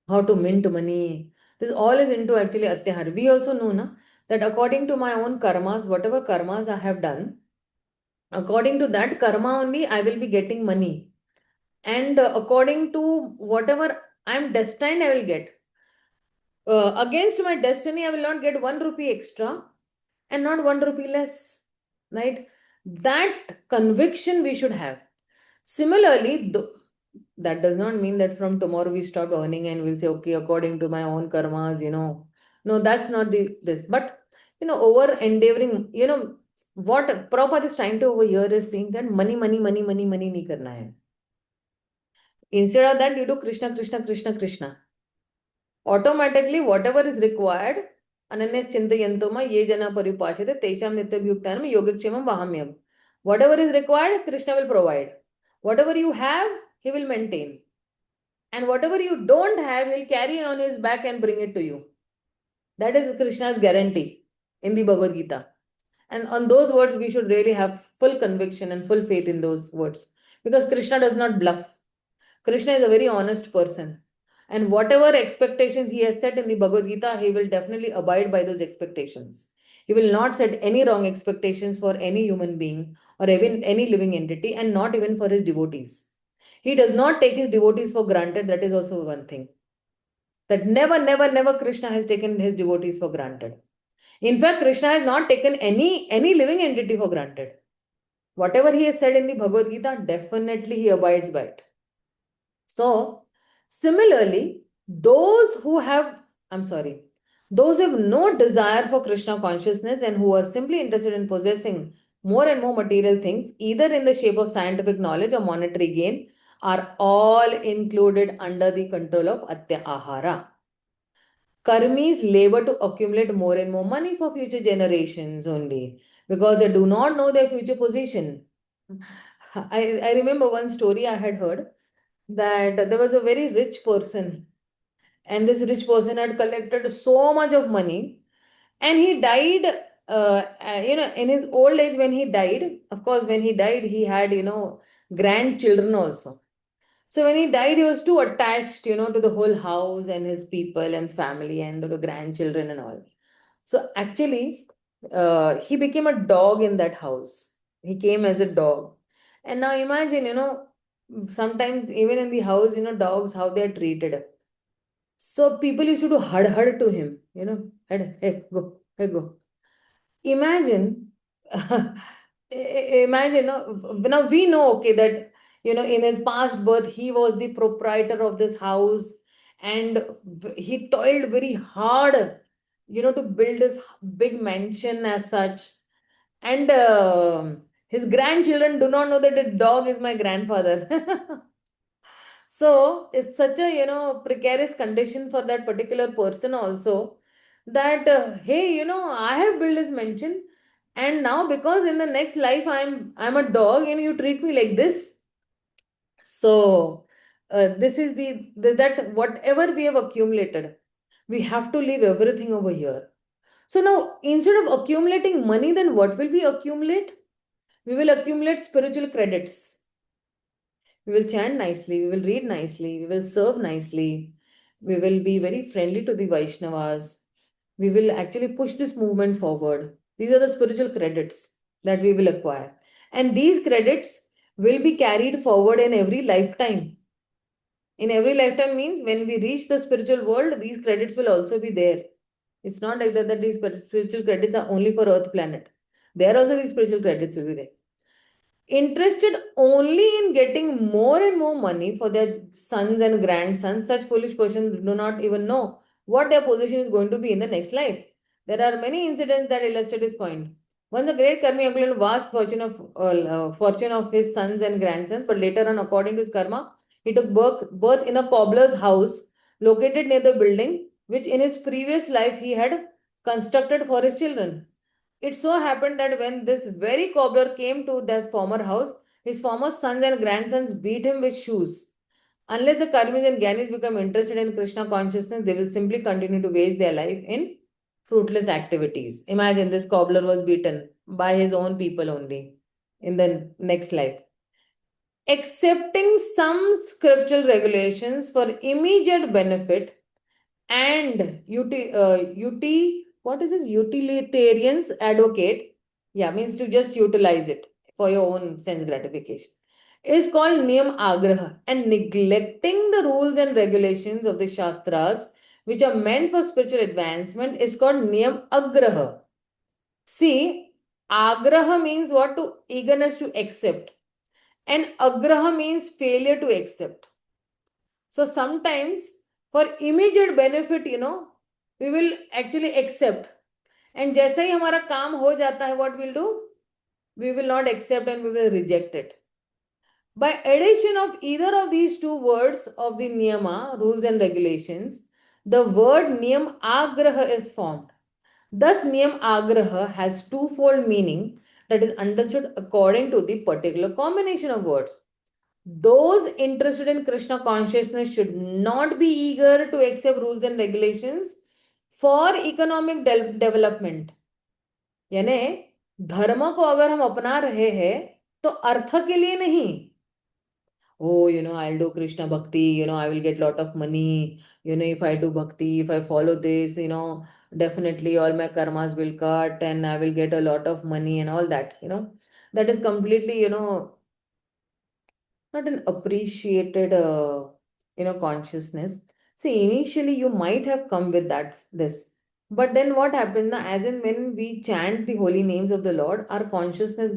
how to mint money. This all is into actually atyahar. We also know na, that according to my own karmas, whatever karmas I have done, according to that karma only I will be getting money. And according to whatever I am destined, I will get. Against my destiny, I will not get 1 rupee extra and not 1 rupee less. Right? That conviction we should have. Similarly, that does not mean that from tomorrow we stop earning and we'll say, okay, according to my own karmas, No, that's not this. But, over endeavoring, what Prabhupada is trying to over here is saying that money, money, money, money, money nahi karna hai. Instead of that, you do Krishna, Krishna, Krishna, Krishna. Automatically, whatever is required, ananyas chintayantoma ye jana paripashate tesham nityabhyuktanam yogakshemam vahamyam. Whatever is required, Krishna will provide. Whatever you have, he will maintain. And whatever you don't have, he'll carry on his back and bring it to you. That is Krishna's guarantee in the Bhagavad Gita. And on those words, we should really have full conviction and full faith in those words. Because Krishna does not bluff. Krishna is a very honest person. And whatever expectations he has set in the Bhagavad Gita, he will definitely abide by those expectations. He will not set any wrong expectations for any human being or even any living entity, and not even for his devotees. He does not take his devotees for granted. That is also one thing. That never, never, never Krishna has taken his devotees for granted. In fact, Krishna has not taken any living entity for granted. Whatever he has said in the Bhagavad Gita, definitely he abides by it. So, similarly, those who have no desire for Krishna consciousness and who are simply interested in possessing more and more material things, either in the shape of scientific knowledge or monetary gain, are all included under the control of Atya Ahara. Karmis labor to accumulate more and more money for future generations only because they do not know their future position. I remember one story I had heard that there was a very rich person, and this rich person had collected so much of money, and he died. In his old age, when he died, of course, when he died, he had, grandchildren also. So when he died, he was too attached, to the whole house and his people and family and the grandchildren and all. So actually, he became a dog in that house. He came as a dog. And now imagine, sometimes even in the house, dogs, how they are treated. So people used to do hard to him, head, hey, go, hey, go. Imagine, imagine, now we know, okay, that, in his past birth, he was the proprietor of this house, and he toiled very hard, to build this big mansion as such. And his grandchildren do not know that the dog is my grandfather. So it's such a, precarious condition for that particular person also, that, hey, I have built this mansion, and now because in the next life I'm a dog and you treat me like this. So this is that whatever we have accumulated, we have to leave everything over here. So now, instead of accumulating money, then what will we accumulate? We will accumulate spiritual credits. We will chant nicely, we will read nicely, we will serve nicely, we will be very friendly to the Vaishnavas. We will actually push this movement forward. These are the spiritual credits that we will acquire. And these credits will be carried forward in every lifetime. In every lifetime means when we reach the spiritual world, these credits will also be there. It's not like that these spiritual credits are only for Earth planet. There also these spiritual credits will be there. Interested only in getting more and more money for their sons and grandsons, such foolish persons do not even know what their position is going to be in the next life. There are many incidents that illustrate this point. Once a great karmi accumulated vast fortune of his sons and grandsons, but later on, according to his karma, he took birth in a cobbler's house located near the building which in his previous life he had constructed for his children. It so happened that when this very cobbler came to that former house, his former sons and grandsons beat him with shoes. Unless the karmis and gyanis become interested in Krishna consciousness, they will simply continue to waste their life in fruitless activities. Imagine this cobbler was beaten by his own people only in the next life. Accepting some scriptural regulations for immediate benefit and what is this? Utilitarians advocate, means to just utilize it for your own sense gratification, is called niyam agraha, and neglecting the rules and regulations of the shastras which are meant for spiritual advancement is called niyam agraha. See, agraha means what? To eagerness to accept, and agraha means failure to accept. So sometimes for immediate benefit, we will actually accept. And जैसे ही हमारा काम हो जाता है, what we'll do? We will not accept and we will reject it. By addition of either of these two words of the niyama, rules and regulations, the word niyam agraha is formed. Thus, niyam agraha has twofold meaning that is understood according to the particular combination of words. Those interested in Krishna consciousness should not be eager to accept rules and regulations for economic development. यानी धर्म को अगर हम अपना रहे हैं तो अर्थ के लिए नहीं, oh, I'll do Krishna bhakti, I will get lot of money, if I do bhakti, if I follow this, definitely all my karmas will cut and I will get a lot of money and all that, that is completely, not an appreciated, consciousness. See, initially you might have come with this, but then what happens now, as in when we chant the holy names of the Lord, our consciousness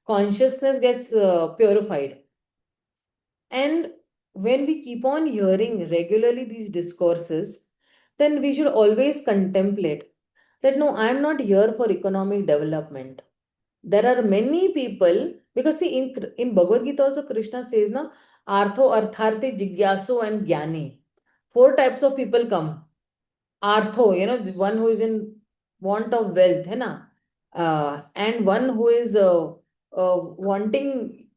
consciousness gets purified. And when we keep on hearing regularly these discourses, then we should always contemplate that no, I am not here for economic development. There are many people, because see, in Bhagavad Gita also Krishna says, na, Artho, Artharthi, Jigyasu, and Jnani. Four types of people come. Artho, the one who is in want of wealth, hai na? And one who is wanting,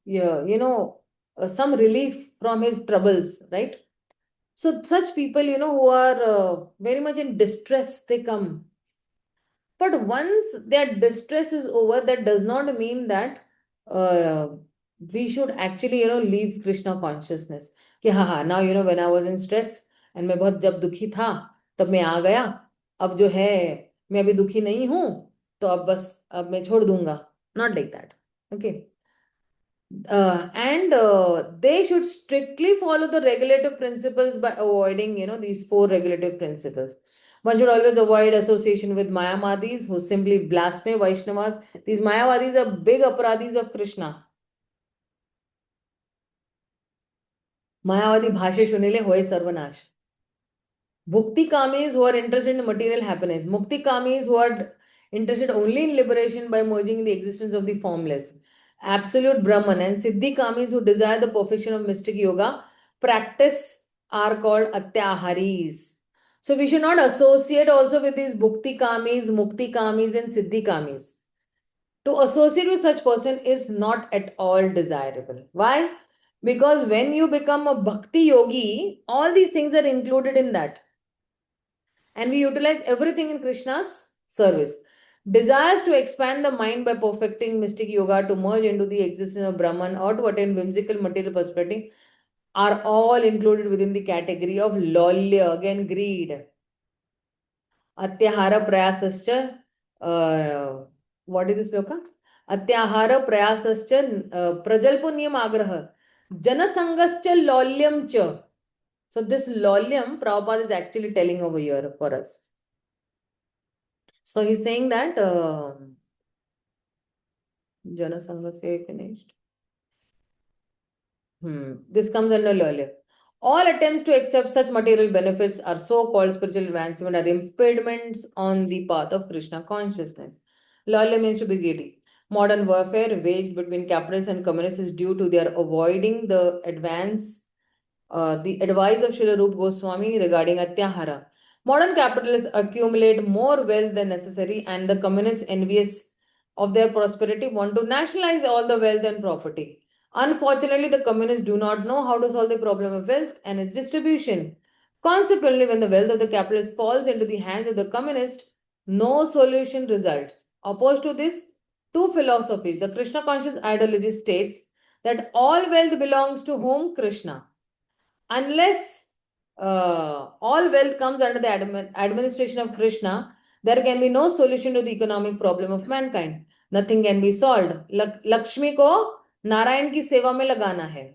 some relief from his troubles, right? So such people, who are very much in distress, they come. But once their distress is over, that does not mean that uh, we should actually, leave Krishna consciousness. कि हाँ हाँ, now, when I was in stress and मैं बहुत जब दुखी था तब मैं आ गया, अब जो है मैं अभी दुखी नहीं हूँ, तो अब मैं छोड़ दूंगा. Not like that. Okay. And they should strictly follow the regulative principles by avoiding, these four regulative principles. One should always avoid association with Mayamadis who simply blaspheme Vaishnavas. These Mayavadis are big aparadhis of Krishna. Mayavadi bhashe shunile hoye sarvanash. Bhukti kamis who are interested in material happiness. Mukti kamis who are interested only in liberation by merging in the existence of the formless. Absolute Brahman and Siddhi kamis who desire the perfection of mystic yoga practice are called Atyaharis. So we should not associate also with these Bhukti kamis, Mukti kamis and Siddhi kamis. To associate with such person is not at all desirable. Why? Because when you become a bhakti yogi, all these things are included in that. And we utilize everything in Krishna's service. Desires to expand the mind by perfecting mystic yoga, to merge into the existence of Brahman, or to attain whimsical material prosperity are all included within the category of lolya, again greed. Atyahara prayasascha, what is this loka? Atyahara prayasascha prajalpunyam agraha. Janasangascha lolyam cha. So this lolyam, Prabhupada is actually telling over here for us. So he's saying that Janasanga say finished. This comes under lolya. All attempts to accept such material benefits are so-called spiritual advancement are impediments on the path of Krishna consciousness. Lolya means to be greedy. Modern warfare waged between capitalists and communists is due to their avoiding the advice of Śrīla Rūpa Gosvāmī regarding Atyahara. Modern capitalists accumulate more wealth than necessary, and the communists, envious of their prosperity, want to nationalize all the wealth and property. Unfortunately, the communists do not know how to solve the problem of wealth and its distribution. Consequently, when the wealth of the capitalist falls into the hands of the communist, no solution results. Opposed to this, two philosophies. The Krishna conscious ideology states that all wealth belongs to whom? Krishna. Unless all wealth comes under the administration of Krishna, there can be no solution to the economic problem of mankind. Nothing can be solved. Lakshmi ko Narayan ki seva mein lagana hai.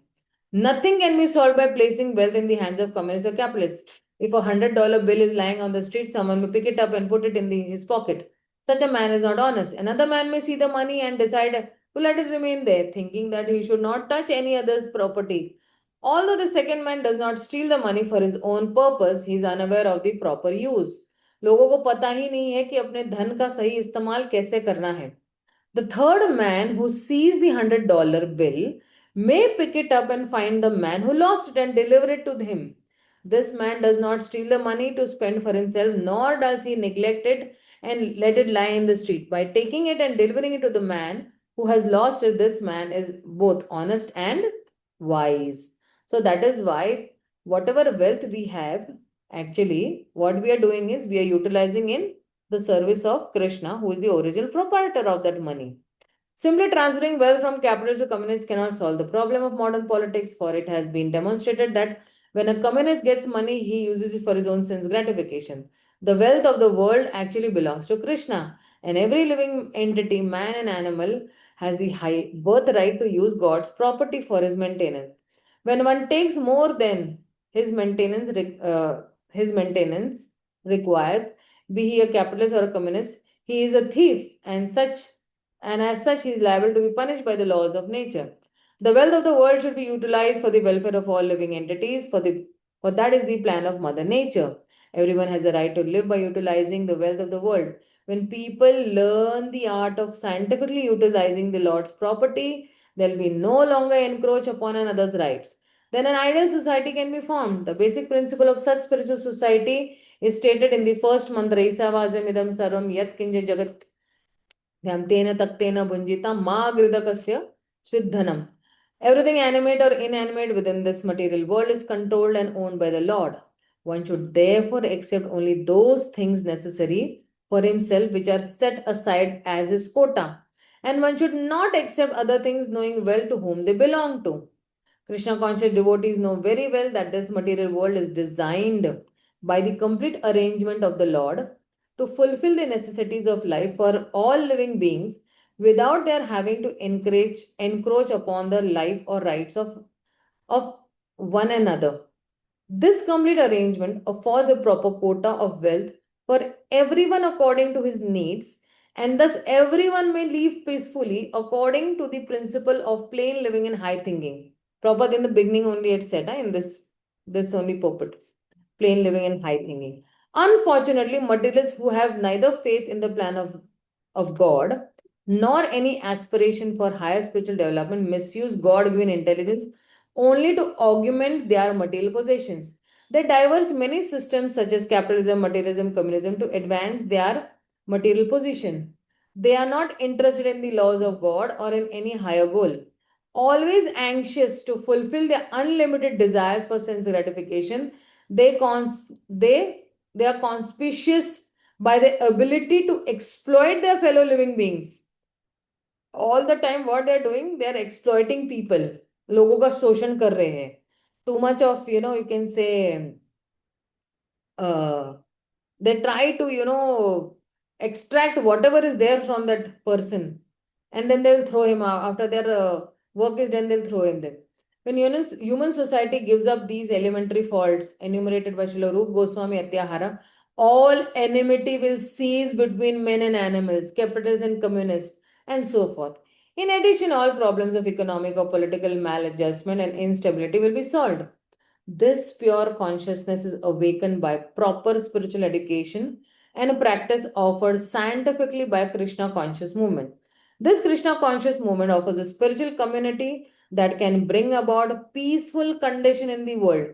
Nothing can be solved by placing wealth in the hands of communists or capitalists. If $100 bill is lying on the street, someone may pick it up and put it in his pocket. Such a man is not honest. Another man may see the money and decide to let it remain there, thinking that he should not touch any other's property. Although the second man does not steal the money for his own purpose, he is unaware of the proper use. लोगों को पता ही नहीं है कि अपने धन का सही इस्तेमाल कैसे करना है. The third man who sees the $100 bill may pick it up and find the man who lost it and deliver it to him. This man does not steal the money to spend for himself, nor does he neglect it and let it lie in the street. By taking it and delivering it to the man who has lost it, this man is both honest and wise. So that is why whatever wealth we have, actually, what we are doing is we are utilizing in the service of Krishna, who is the original proprietor of that money. Simply transferring wealth from capitalists to communists cannot solve the problem of modern politics, for it has been demonstrated that when a communist gets money, he uses it for his own sense gratification. The wealth of the world actually belongs to Krishna, and every living entity, man and animal, has the high birthright to use God's property for his maintenance. When one takes more than his maintenance requires, be he a capitalist or a communist, he is a thief, and as such he is liable to be punished by the laws of nature. The wealth of the world should be utilized for the welfare of all living entities, for that is the plan of Mother Nature. Everyone has the right to live by utilizing the wealth of the world. When people learn the art of scientifically utilizing the Lord's property, there will be no longer encroach upon another's rights. Then an ideal society can be formed. The basic principle of such spiritual society is stated in the first mantra, Isavasam idam sarvam yat kinja jagat Dhyamtena taktena bunjita ma gridakasya svidhanam. Everything animate or inanimate within this material world is controlled and owned by the Lord. One should therefore accept only those things necessary for himself which are set aside as his quota. And one should not accept other things knowing well to whom they belong to. Krishna conscious devotees know very well that this material world is designed by the complete arrangement of the Lord to fulfill the necessities of life for all living beings without their having to encroach upon the life or rights of one another. This complete arrangement affords a proper quota of wealth for everyone according to his needs, and thus everyone may live peacefully according to the principle of plain living and high thinking. Prabhupada in the beginning only had said in this only purport, plain living and high thinking. Unfortunately, materialists who have neither faith in the plan of God nor any aspiration for higher spiritual development misuse God given intelligence only to augment their material possessions. They diverse many systems such as capitalism, materialism, communism to advance their material position. They are not interested in the laws of God or in any higher goal. Always anxious to fulfill their unlimited desires for sense gratification, they are conspicuous by the ability to exploit their fellow living beings. All the time what they are doing, they are exploiting people. लोगों का शोषण कर रहे हैं. Too much of, you can say, uh, they try to, extract whatever is there from that person, and then they'll throw him out. After their work is done, they'll throw him there. When human society gives up these elementary faults enumerated by Śrīla Rūpa Gosvāmī Atyahara, all enmity will cease between men and animals, capitalists and communists, and so forth. In addition, all problems of economic or political maladjustment and instability will be solved. This pure consciousness is awakened by proper spiritual education and a practice offered scientifically by Krishna conscious movement. This Krishna conscious movement offers a spiritual community that can bring about peaceful condition in the world.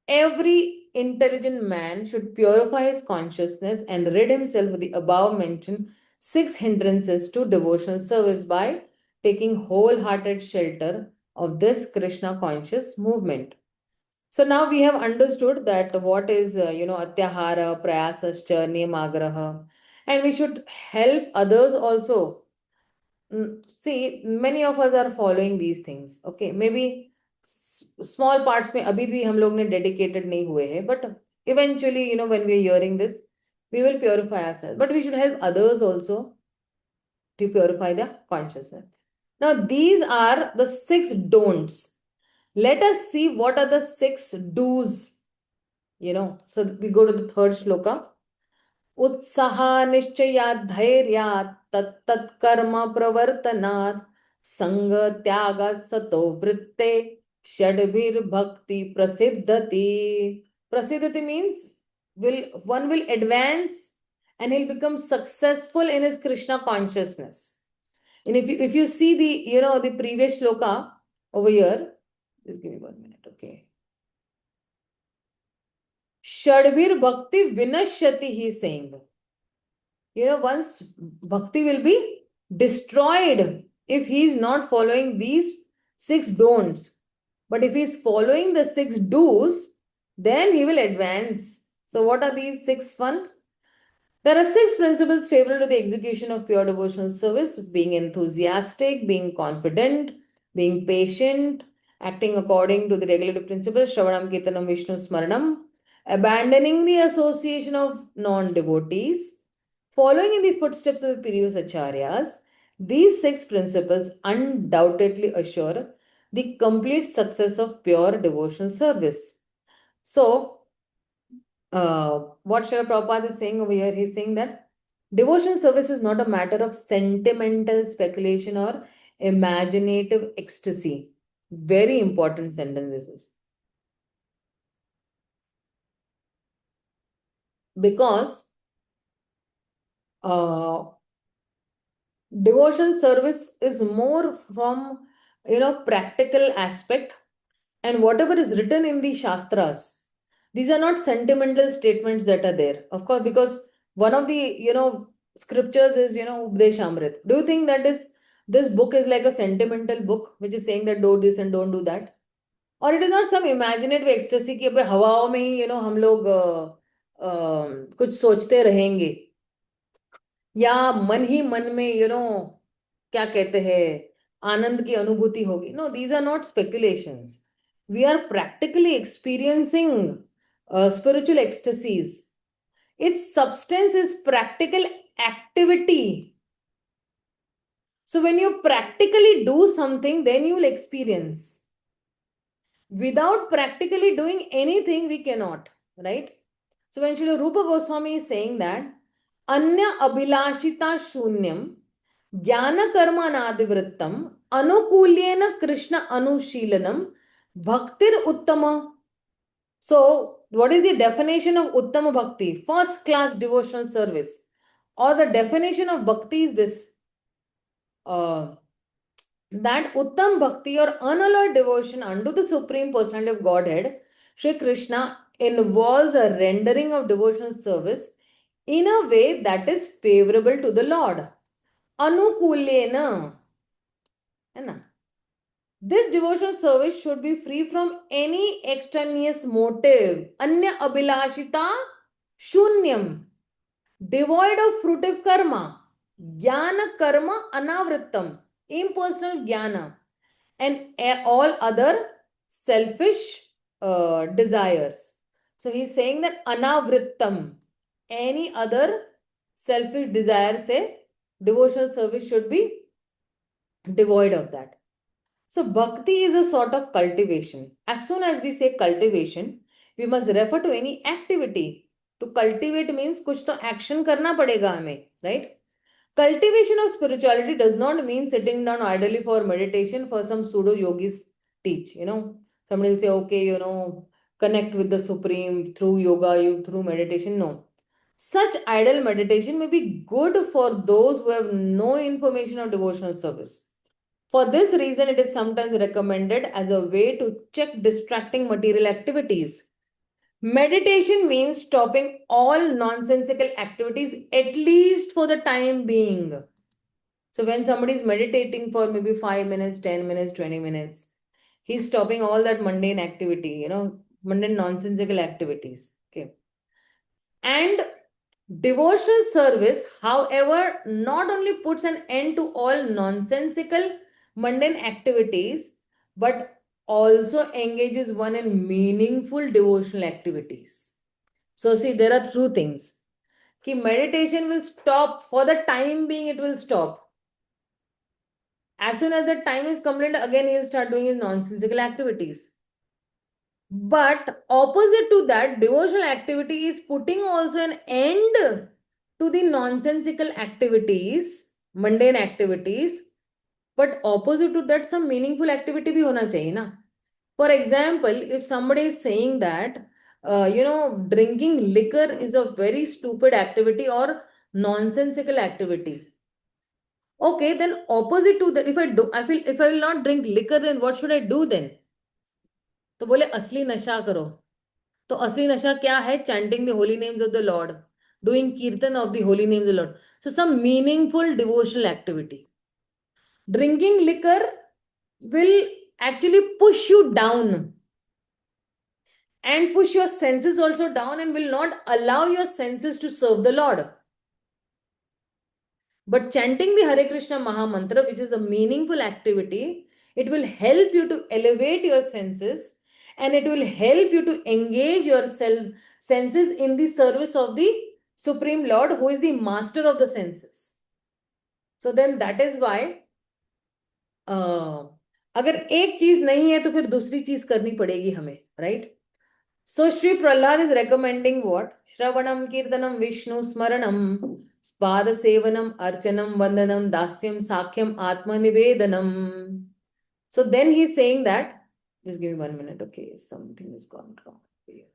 Every intelligent man should purify his consciousness and rid himself of the above mentioned six hindrances to devotional service by taking wholehearted shelter of this Krishna conscious movement. So now we have understood that what is, atyahara, prayasascha, nemagraha, and we should help others also. See, many of us are following these things. Okay, maybe small parts में अभी भी हम लोग ने dedicated नहीं हुए हैं, but eventually, when we are hearing this, we will purify ourselves. But we should help others also to purify their consciousness. Now, these are the six don'ts. Let us see what are the six do's. So we go to the third shloka. Utsaha nishchayat dhairyat tat tat karma pravartanat sanga tyagat sato vritte shadbhir bhakti prasiddhati. Prasiddhati means one will advance and he'll become successful in his Krishna consciousness. And if you see the previous shloka over here, just give me 1 minute, okay. Shadbhir bhakti vinashyati, he is saying. Once bhakti will be destroyed if he is not following these six don'ts. But if he is following the six do's, then he will advance. So what are these six ones? There are 6 principles favorable to the execution of pure devotional service: being enthusiastic, being confident, being patient, acting according to the regulative principles, Shravanam, Kirtanam, Vishnu Smaranam, abandoning the association of non devotees, following in the footsteps of the previous acharyas. These 6 principles undoubtedly assure the complete success of pure devotional service. So, what Srila Prabhupada is saying over here, he's saying that devotional service is not a matter of sentimental speculation or imaginative ecstasy. Very important sentence this is. Because uh, devotional service is more from practical aspect, and whatever is written in the shastras, these are not sentimental statements that are there, of course, because one of the scriptures is Updeshamrit. Do you think that is this book is like a sentimental book which is saying that do this and don't do that, or it is not some imaginative ecstasy कि अबे हवाओं में ही हम लोग कुछ सोचते रहेंगे, या मन ही मन में क्या कहते हैं आनंद की अनुभूति होगी. No, these are not speculations. We are practically experiencing spiritual ecstasies. Its substance is practical activity. So when you practically do something, then you will experience. Without practically doing anything, we cannot, right? So when Śrīla Rūpa Gosvāmī is saying that anya abhilashita shunyam jnana karma nadivrittam anukulyena Krishna anushilanam bhaktir uttama. So what is the definition of uttama bhakti? First class devotional service. Or the definition of bhakti is this, that Uttam Bhakti or unalloyed devotion unto the Supreme Personality of Godhead, Sri Krishna, involves a rendering of devotional service in a way that is favorable to the Lord. Anukulyena. है ना? This devotional service should be free from any extraneous motive. Anya abhilashita shunyam. Devoid of fruitive karma. Jnana karma anavrittam. Impersonal jnana. And all other selfish desires. So he's saying that anavrittam. Any other selfish desire, say, devotional service should be devoid of that. So bhakti is a sort of cultivation. As soon as we say cultivation, we must refer to any activity. To cultivate means kuch to action karna padega hame, right? Cultivation of spirituality does not mean sitting down idly for meditation, for some pseudo yogis teach. Somebody will say, okay, connect with the Supreme through yoga, through meditation. No. Such idle meditation may be good for those who have no information of devotional service. For this reason, it is sometimes recommended as a way to check distracting material activities. Meditation means stopping all nonsensical activities, at least for the time being. So when somebody is meditating for maybe 5 minutes, 10 minutes, 20 minutes, he's stopping all that mundane activity, mundane nonsensical activities. Okay. And devotional service, however, not only puts an end to all nonsensical mundane activities, but also engages one in meaningful devotional activities. So see, there are two things. Ki meditation will stop for the time being, it will stop. As soon as the time is complete, again he'll start doing his nonsensical activities. But opposite to that, devotional activity is putting also an end to the nonsensical activities, mundane activities. But opposite to that, some meaningful activity bhi hona chahiye na. For example, if somebody is saying that, drinking liquor is a very stupid activity or nonsensical activity. Okay, then opposite to that, if I will not drink liquor, then what should I do then? तो बोले असली नशा करो. तो असली नशा क्या है? Chanting the holy names of the lord, doing kirtan of the holy names of the lord. So some meaningful devotional activity. Drinking liquor will actually push you down and push your senses also down and will not allow your senses to serve the Lord. But chanting the Hare Krishna Maha Mantra, which is a meaningful activity, it will help you to elevate your senses, and it will help you to engage your senses in the service of the Supreme Lord, who is the master of the senses. So then that is why अगर एक चीज नहीं है तो फिर दूसरी चीज करनी पड़ेगी हमें, right? So Sri Prahlad is recommending what? Shravanam, Kirtanam, Vishnu, Smaranam, Pada Sevanam, Archanam, Vandanam, Dasyam, Sakhyam, Atma Nivedanam. So then he's saying that, just give me 1 minute, okay, something has gone wrong here.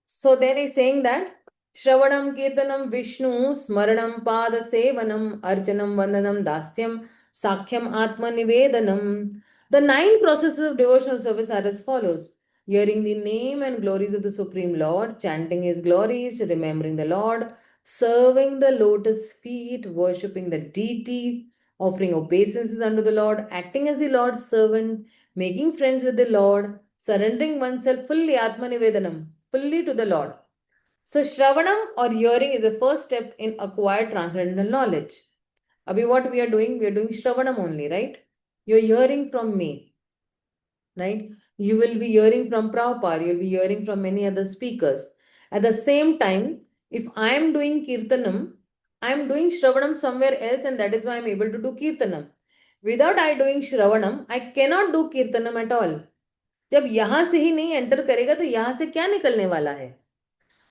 So then he's saying that Shravanam, Kirtanam, Vishnu, Smaranam, Pada Sevanam, Archanam, Vandanam, Dasyam, Sakhyam, Atma Nivedanam. The 9 processes of devotional service are as follows: hearing the name and glories of the Supreme Lord, chanting his glories, remembering the Lord, serving the lotus feet, worshipping the deity, offering obeisances unto the Lord, acting as the Lord's servant, making friends with the Lord, surrendering oneself fully, Atma Nivedanam, fully to the Lord. So Shravanam or hearing is the first step in acquired transcendental knowledge. Abhi what we are doing Shravanam only, right? You're hearing from me, right? You will be hearing from Prabhupada, you'll be hearing from many other speakers. At the same time, if I am doing Kirtanam, I am doing Shravanam somewhere else, and that is why I am able to do Kirtanam. Without I doing Shravanam, I cannot do Kirtanam at all. जब यहां से ही नहीं enter करेगा तो यहां से क्या निकलने वाला है?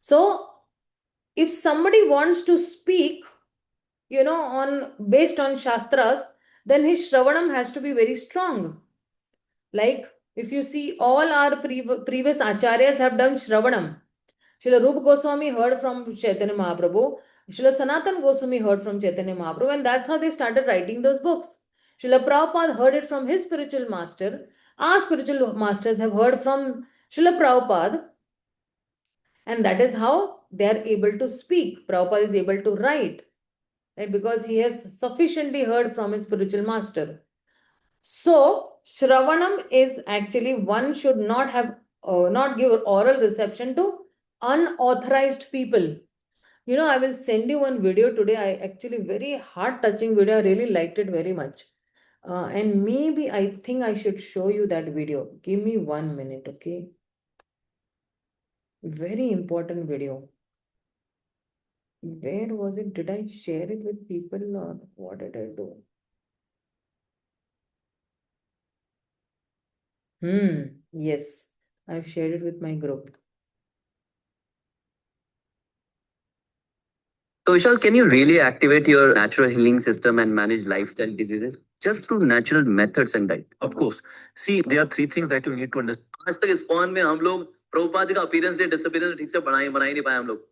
So if somebody wants to speak, on based on shastras, then his shravanam has to be very strong. Like if you see, all our previous acharyas have done shravanam. Śrīla Rūpa Gosvāmī heard from Chaitanya Mahāprabhu. Śrīla Sanatana Goswami heard from Chaitanya Mahāprabhu, and that's how they started writing those books. Śrīla Prabhupada heard it from his spiritual master. Our spiritual masters have heard from Śrīla Prabhupada, and that is how they are able to speak. Prabhupada is able to write, right? Because he has sufficiently heard from his spiritual master. So, Shravanam is actually, one should not have, not give oral reception to unauthorized people. I will send you one video today. I actually, very heart touching video. I really liked it very much. And maybe I think I should show you that video. Give me 1 minute, okay? Very important video. Where was it? Did I share it with people or what did I do? Yes, I've shared it with my group. So, Vishal, can you really activate your natural healing system and manage lifestyle diseases just through natural methods and diet? Of course. See, there are 3 things that you need to understand. आज तक ISKCON में हम लोग प्रभुपाद जी का appearance day disappearance ठीक से बना ही नहीं पाए हम लोग।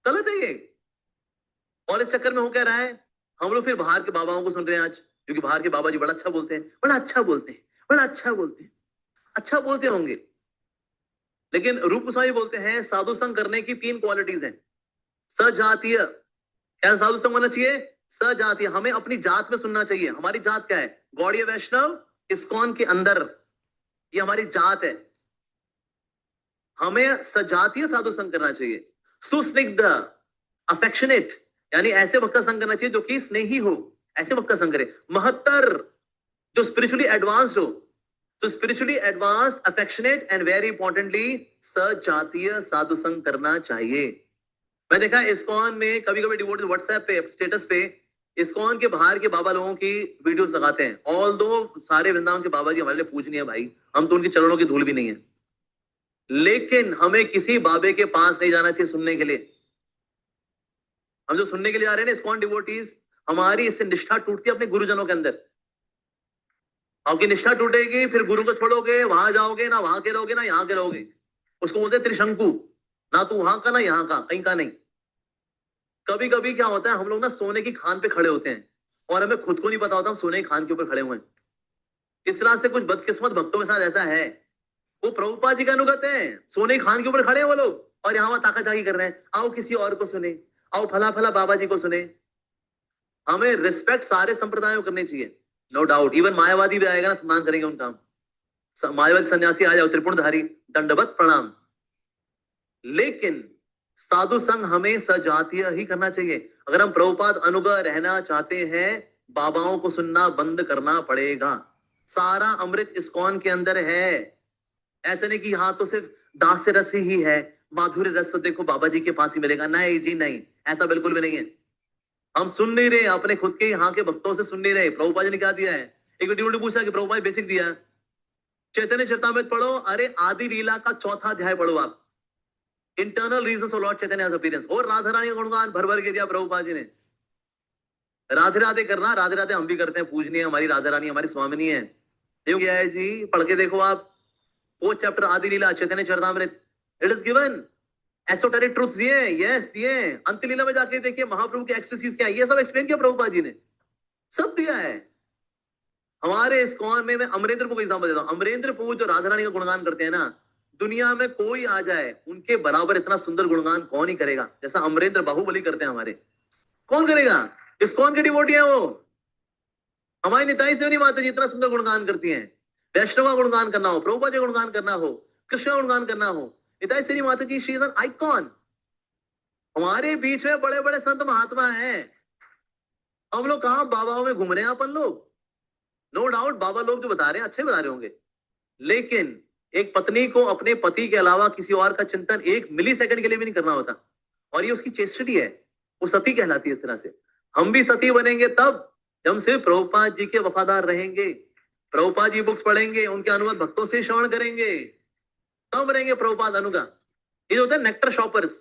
गलत है ये। और इस चक्कर में हो क्या रहा है, हम लोग फिर बाहर के बाबाओं को सुन रहे हैं आज, क्योंकि बाहर के बाबा जी बड़ा अच्छा बोलते हैं, बड़ा अच्छा बोलते हैं, बड़ा अच्छा बोलते हैं, अच्छा बोलते होंगे। लेकिन रूप गोस्वामी बोलते हैं साधु संग करने की 3 क्वालिटीज हैं। सजातीय, क्या साधु संग होना चाहिए? सजातीय, हमें अपनी जात में सुनना चाहिए। हमारी जात क्या है? गौड़ीय वैष्णव इस्कॉन के अंदर, ये हमारी जात है। हमें सजातीय साधु संग करना चाहिए। सुस्निग्ध, अफेक्शनेट, यानी ऐसे भक्त का संग करना चाहिए जो कि स्नेही हो, ऐसे भक्त का संग करे। महत्तर, जो स्पिरिचुअली एडवांस्ड हो। तो spiritually advanced, affectionate and very importantly सजातीय साधु संग करना चाहिए। मैं देखा इस्कॉन में कभी कभी डिवोटीज व्हाट्सएप पे स्टेटस पे इस्कॉन के बाहर के बाबा लोगों की वीडियोस लगाते हैं। ऑल दो सारे वृंदावन के बाबा जी हमारे लिए पूजनीय भाई, हम तो उनके चरणों की धूल भी नहीं है, लेकिन हमें किसी बाबे के पास नहीं जाना चाहिए सुनने के लिए। हम जो सुनने के लिए आ रहे हैं ना इस्कॉन डिवोटीज, हमारी इससे निष्ठा टूटती है अपने गुरुजनों के अंदर। आपकी निष्ठा टूटेगी, फिर गुरु को छोड़ोगे, वहां जाओगे ना, वहां के रहोगे ना यहाँ के रहोगे। उसको बोलते त्रिशंकु, ना तू वहां का ना यहाँ का, कहीं का नहीं। कभी कभी क्या होता है, हम लोग ना सोने की खान पे खड़े होते हैं और हमें खुद को नहीं पता होता हम सोने की खान के ऊपर खड़े हुए हैं। इस तरह से कुछ बदकिस्मत भक्तों के साथ ऐसा है, वो प्रभुपाद जी का अनुगत है, सोने की खान के ऊपर खड़े हैं वो लोग, और यहाँ वहां ताकाचाकी कर रहे हैं, आओ किसी और को सुने, आओ फला फला बाबा जी को सुने। हमें रिस्पेक्ट सारे संप्रदायों करनी चाहिए, नो डाउट। इवन मायावादी भी आएगा ना, सम्मान करेंगे उनका। मायावादी सन्यासी आ जाओ, त्रिपुणधारी, दंडवत प्रणाम। लेकिन साधु संग हमें सजातीय ही करना चाहिए। अगर हम प्रभुपाद अनुगा रहना चाहते हैं, बाबाओं को सुनना बंद करना पड़ेगा। सारा अमृत इस्कॉन के अंदर है। ऐसे नहीं कि हाँ तो सिर्फ दास्य रस ही है, माधुर्य रस तो देखो बाबा जी के पास ही मिलेगा। नहीं जी नहीं, ऐसा बिल्कुल भी नहीं है। हम सुन नहीं रहे, अपने खुद के यहाँ के भक्तों से सुन नहीं रहे। प्रभुपाद जी ने क्या दिया है? एक वीडियो ने पूछा कि प्रभुपाद बेसिक दिया, चैतन्य चरितामृत पढ़ो, अरे आदि लीला का चौथा अध्याय पढ़ो आप, internal reasons of Lord Chaitanya appearance. और राधा रानी का गुणगान भर भर के दिया प्रभुपाद जी ने। राधे राधे करना, राधे राधे हम भी करते हैं, पूजनीय हमारी राधा रानी हमारी स्वामिनी है। क्यों क्या है जी? पढ़ के देखो आप, 4th chapter Adi Lila Chaitanya Charitamrita, it is given esoteric truths दिए, यस दिए। अंत लीला में जाके देखिए महाप्रभु के एक्सटेसीज क्या है, ये सब एक्सप्लेन किया प्रभुपाद जी ने, सब दिया है। हमारे इस्कॉन में, मैं अमरेंद्र प्रभु को एग्जांपल देता हूं। अमरेंद्र प्रभु जो राधा रानी का गुणगान करते हैं ना, दुनिया में कोई आ जाए उनके बराबर इतना सुंदर गुणगान कौन ही करेगा जैसा अमरेंद्र बाहुबली करते हैं हमारे। कौन करेगा? इस्कॉन के डिवोटी है वो। हमारी निताई सेवनी माता जी इतना सुंदर गुणगान करती हैं। वैष्णव का गुणगान करना हो, प्रभुपाद जी का गुणगान करना हो, कृष्ण का गुणगान करना हो, निताई सेवनी माता जी शी इज एन आइकॉन। हमारे बीच में बड़े बड़े संत महात्मा हैं। हम लोग कहां बाबाओं में घूम रहे हैं अपन लोग। नो डाउट बाबा लोग जो बता रहे हैं अच्छे बता रहे होंगे, लेकिन एक पत्नी को अपने पति के अलावा किसी और का चिंतन 1 मिली सेकंड के लिए भी नहीं करना होता, और ये उसकी चेष्टि है, वो सती कहलाती है। इस तरह से हम भी सती बनेंगे तब जब हम सिर्फ प्रभुपाद जी के वफादार रहेंगे, प्रभुपाद जी बुक्स पढ़ेंगे, उनके अनुवाद भक्तों से श्रवण करेंगे, तब रहेंगे प्रभुपाद अनुगा। ये होता है नेक्टर शॉपर्स।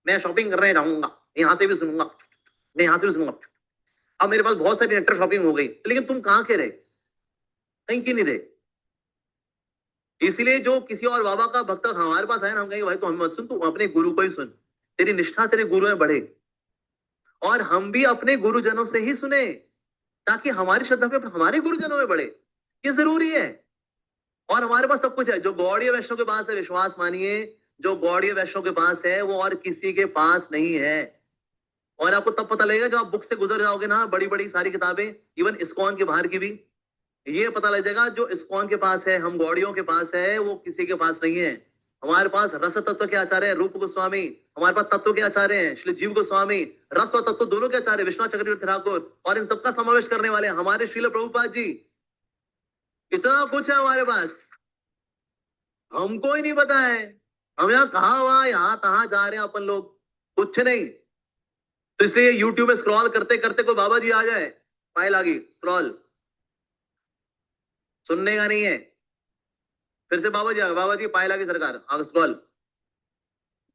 मैं शॉपिंग करने जाऊंगा, यहां से भी सुनूंगा, मैं यहां से भी सुनूंगा। अब मेरे पास बहुत सारी नेक्टर शॉपिंग हो गई, लेकिन तुम कहां के रहे? कहीं की नहीं रहे। इसलिए जो किसी और बाबा का भक्त हमारे पास आए ना, हम कहेंगे भाई तो हमें मत सुन, तू अपने गुरु को ही सुन, तेरी निष्ठा तेरे गुरु में बढ़े। और हम भी अपने गुरुजनों से ही सुने, ताकि हमारी श्रद्धा पे हमारे गुरुजनों में बढ़े। ये जरूरी है। और हमारे पास सब कुछ है। जो गौड़ीय वैष्णव के पास है, विश्वास मानिए, जो गौड़ीय वैष्णव के पास है वो और किसी के पास नहीं है। और आपको तब पता लगेगा जब आप बुक से गुजर जाओगे ना, बड़ी बड़ी सारी किताबें, इवन इस्कॉन के बाहर की भी, ये पता लग जाएगा जो इस्कॉन के पास है, हम गौड़ियों के पास है, वो किसी के पास नहीं है। हमारे पास रस तत्व के आचार्य है रूप गोस्वामी, हमारे पास तत्व के आचार्य हैं श्री जीव गोस्वामी, रस और तत्व दोनों के आचार्य विश्वनाथ चक्रवर्ती ठाकुर, और इन सबका समावेश करने वाले हमारे श्रील प्रभुपाद जी। इतना कुछ है हमारे पास, हमको ही नहीं पता है। हम यहाँ कहाँ वहां यहाँ कहाँ जा रहे हैं अपन लोग, कुछ नहीं। तो इसलिए यूट्यूब में स्क्रॉल करते करते कोई बाबा जी आ जाए, फाइल आ गई, स्क्रॉल सुनने का नहीं है। फिर से बाबा जी आ गए, बाबा जी पाए लागे सरकार आगे स्क्रॉल।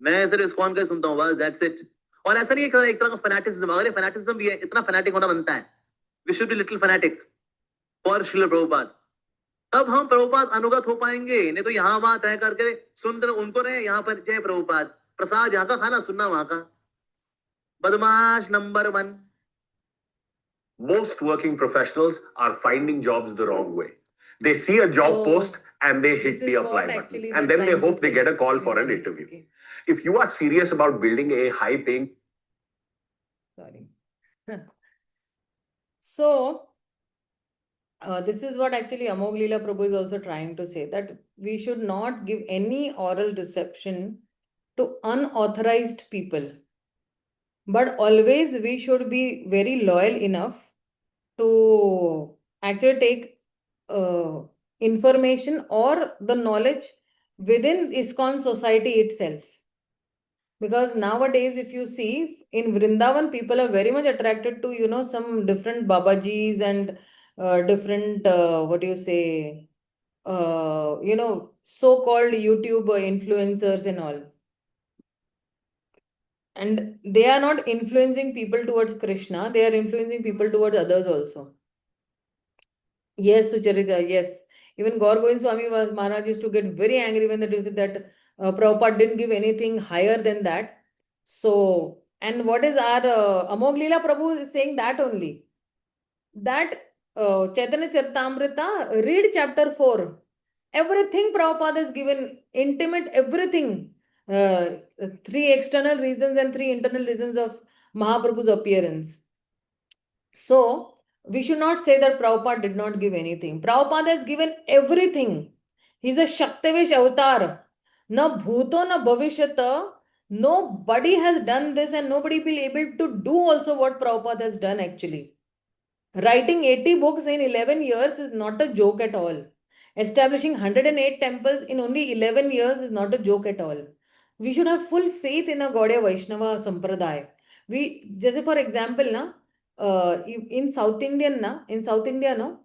मैं सिर्फ इस्कॉन का ही सुनता हूँ बस, दैट्स इट। और ऐसा नहीं है एक तरह का फैनेटिज्म, अगर फैनेटिज्म भी है, इतना फैनेटिक होना बनता है। We should be little fanatic for Srila Prabhupada, तब हम प्रभुपाद अनुगत हो पाएंगे। नहीं तो यहाँ वहां तय करके सुन उनको रहे, यहाँ पर जय प्रभुपाद, प्रसाद यहाँ का खाना, सुनना वहां का। बदमाश number 1। Most working professionals are finding jobs the wrong way. They see a job So, post and they hit this the is apply what button. actually And they're then they trying to hope they say. get a call for an Okay. interview. If you are serious about building a high-paying... Sorry. So, this is what actually Amog Leela Prabhu is also trying to say, that we should not give any oral reception to unauthorized people. But always we should be very loyal enough to actually take information or the knowledge within ISKCON society itself. Because nowadays, if you see, in Vrindavan, people are very much attracted to, some different Babajis and different, so-called YouTube influencers and all. And they are not influencing people towards Krishna, they are influencing people towards others also. Yes, Sucharita, yes. Even Gaur Swami Maharaj used to get very angry when they said that Prabhupada didn't give anything higher than that. So, and what is our Amog Leela Prabhu is saying that only. That Chaitanya Charitamrita, read chapter 4. Everything Prabhupada has given, intimate everything. 3 external reasons and 3 internal reasons of Mahaprabhu's appearance. So, we should not say that Prabhupada did not give anything. Prabhupada has given everything. He's a Shaktivish avatar. Na bhuto na bhavishyata. Nobody has done this and nobody will be able to do also what Prabhupada has done actually. Writing 80 books in 11 years is not a joke at all. Establishing 108 temples in only 11 years is not a joke at all. We should have full faith in a Gauḍīya Vaiṣṇava sampradaya. Just for example, in South Indian, in South India,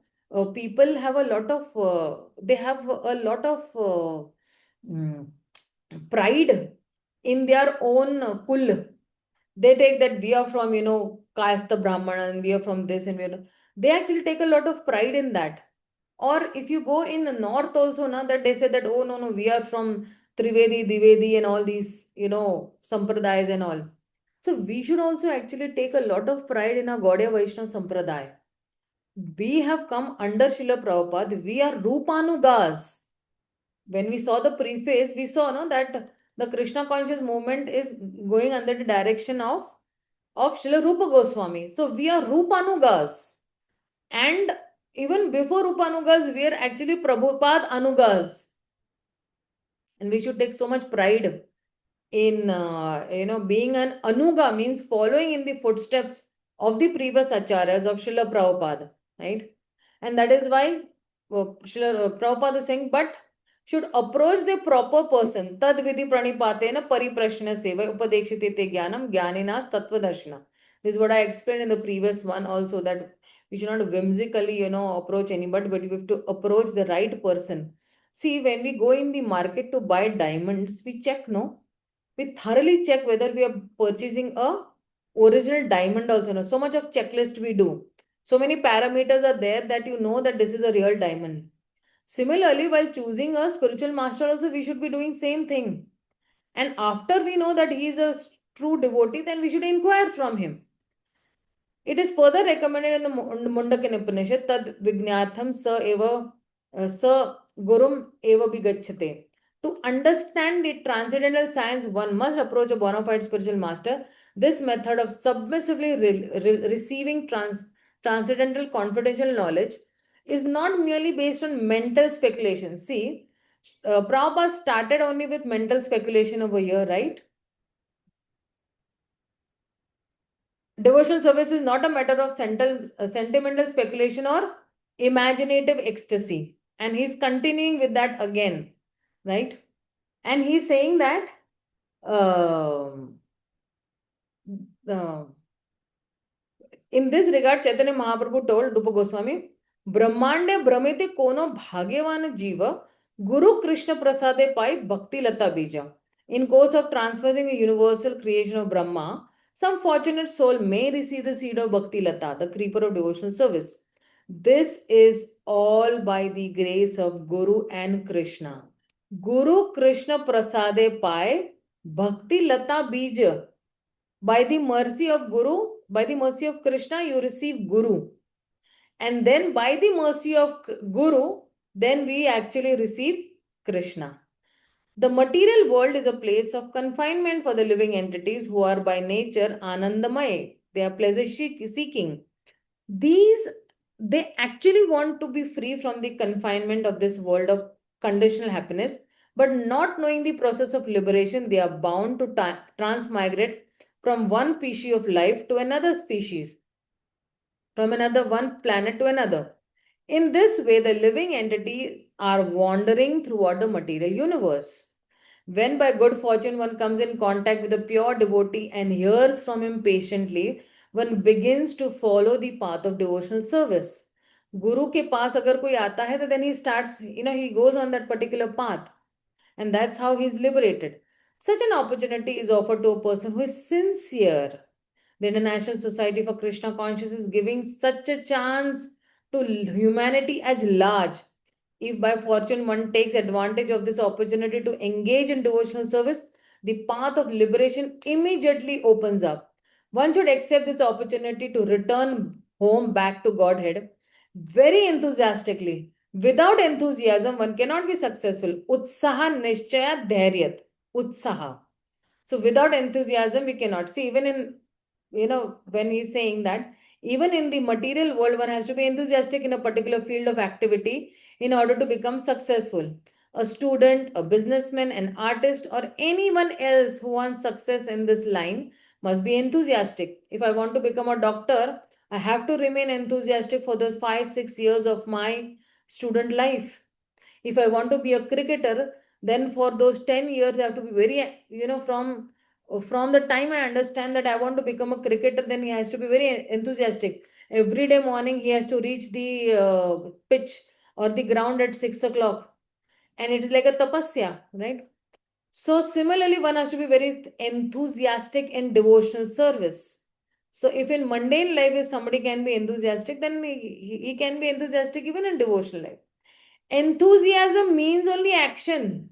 people have a lot of, they have a lot of mm, pride in their own kul. They take that we are from, Kayastha Brahmana and we are from this and they actually take a lot of pride in that. Or if you go in the north also, that they say that, oh, no, we are from Trivedi, Divedi and all these, sampradayas and all. So we should also actually take a lot of pride in our Gaudiya Vaishnava Sampradaya. We have come under Srila Prabhupada. We are Rūpanugas. When we saw the preface, we saw that the Krishna conscious movement is going under the direction of Śrīla Rūpa Gosvāmī. So we are Rūpanugas. And even before Rūpanugas, we are actually Prabhupada Anugas. And we should take so much pride in, being an Anuga means following in the footsteps of the previous acharyas of Srila Prabhupada. Right? And that is why Srila Prabhupada is saying, but should approach the proper person. Tad vidhi pranipatena pariprashna seva upadekshite te jnanam jnaninas tattvadarshana. This is what I explained in the previous one also, that we should not whimsically, approach anybody, but we have to approach the right person. See, when we go in the market to buy diamonds, we check, we thoroughly check whether we are purchasing a original diamond also. So much of checklist we do. So many parameters are there that you know that this is a real diamond. Similarly, while choosing a spiritual master also, we should be doing same thing. And after we know that he is a true devotee, then we should inquire from him. It is further recommended in the Mundakin Upanishad, tad vignartham sa gurum eva bigachate. To understand the transcendental science, one must approach a bona fide spiritual master. This method of submissively receiving transcendental confidential knowledge is not merely based on mental speculation. See, Prabhupada started only with mental speculation over here, right? Devotional service is not a matter of sentimental speculation or imaginative ecstasy. And he's continuing with that again, right? And he's saying that in this regard, Chaitanya Mahaprabhu told Rupa Goswami, Brahmande Brahmiti Kono Bhagyavan Jiva Guru Krishna Prasade Pai Bhakti Lata Bija. In course of transferring the universal creation of Brahma, some fortunate soul may receive the seed of Bhakti Lata, the creeper of devotional service. This is all by the grace of Guru and Krishna. Guru Krishna Prasade Pai Bhakti Lata Bija. By the mercy of Guru, by the mercy of Krishna, you receive Guru. And then by the mercy of Guru, then we actually receive Krishna. The material world is a place of confinement for the living entities who are by nature anandamaya. They are pleasure seeking. They actually want to be free from the confinement of this world of conditional happiness, but not knowing the process of liberation, they are bound to transmigrate from one species of life to another species, from another one planet to another. In this way, the living entities are wandering throughout the material universe. When by good fortune one comes in contact with a pure devotee and hears from him patiently, one begins to follow the path of devotional service. Guru ke paas agar koi aata hai, then he starts, he goes on that particular path. And that's how he's liberated. Such an opportunity is offered to a person who is sincere. The International Society for Krishna Consciousness is giving such a chance to humanity as large. If by fortune one takes advantage of this opportunity to engage in devotional service, the path of liberation immediately opens up. One should accept this opportunity to return home back to Godhead very enthusiastically. Without enthusiasm, one cannot be successful. Utsaha nishchaya dhairyat. Utsaha. So without enthusiasm, we cannot. See, even in, when he's saying that, even in the material world, one has to be enthusiastic in a particular field of activity in order to become successful. a student, a businessman, an artist, or anyone else who wants success in this line must be enthusiastic. If I want to become a doctor, I have to remain enthusiastic for those 5-6 years of my student life. If I want to be a cricketer, then for those 10 years, I have to be very, from the time I understand that I want to become a cricketer, then he has to be very enthusiastic. Every day morning, he has to reach the pitch or the ground at 6 o'clock. And it is like a tapasya, right? So, similarly, one has to be very enthusiastic in devotional service. So, if in mundane life, if somebody can be enthusiastic, then he can be enthusiastic even in devotional life. Enthusiasm means only action.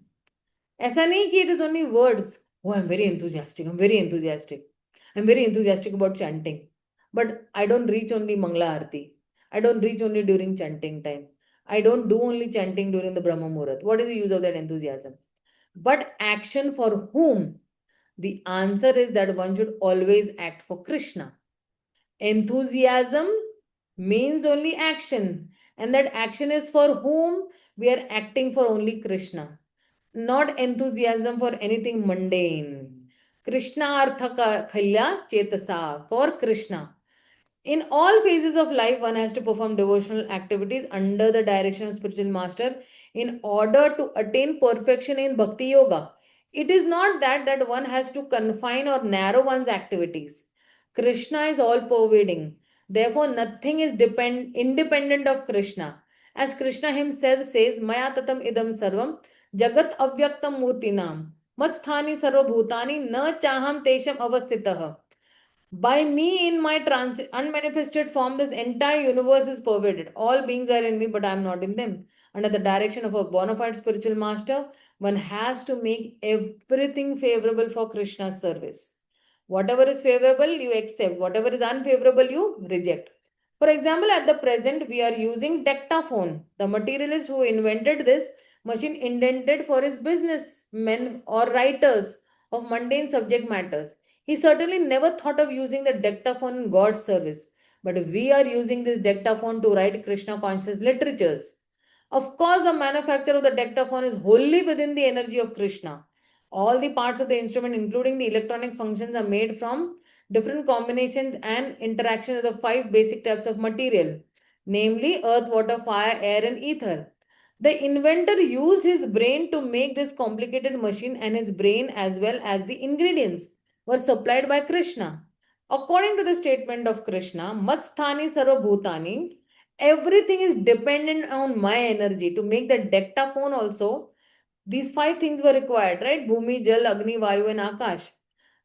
ऐसा नहीं कि it is only words. Oh, I'm very enthusiastic. I'm very enthusiastic. I'm very enthusiastic about chanting. But I don't reach only Mangla Arati. I don't reach only during chanting time. I don't do only chanting during the Brahma Muhurat. What is the use of that enthusiasm? But action for whom? The answer is that one should always act for Krishna. Enthusiasm means only action, and that action is for whom? We are acting for only Krishna, not enthusiasm for anything mundane. Krishna artha khalya chetasa, for Krishna. In all phases of life, one has to perform devotional activities under the direction of spiritual master in order to attain perfection in bhakti yoga. It is not that one has to confine or narrow one's activities. Krishna is all pervading. Therefore, nothing is independent of Krishna. As Krishna himself says, Maya tatam idam sarvam jagat avyaktam murtinam matsthani sarvabhutani na chaham tesham avastitah. By me in my unmanifested form, this entire universe is pervaded. All beings are in me, but I am not in them. Under the direction of a bona fide spiritual master, one has to make everything favorable for Krishna's service. Whatever is favorable, you accept. Whatever is unfavorable, you reject. For example, at the present, we are using dictaphone. The materialist who invented this machine intended for his businessmen or writers of mundane subject matters. He certainly never thought of using the dictaphone in God's service. But we are using this dictaphone to write Krishna conscious literatures. Of course, the manufacture of the dictaphone is wholly within the energy of Krishna. All the parts of the instrument, including the electronic functions, are made from different combinations and interactions of the 5 basic types of material, namely earth, water, fire, air, and ether. The inventor used his brain to make this complicated machine, and his brain, as well as the ingredients, were supplied by Krishna. According to the statement of Krishna, Matsthani Sarva Bhutani, everything is dependent on my energy. To make the dictaphone also, these 5 things were required, right? Bhumi, Jal, Agni, Vayu, and Akash.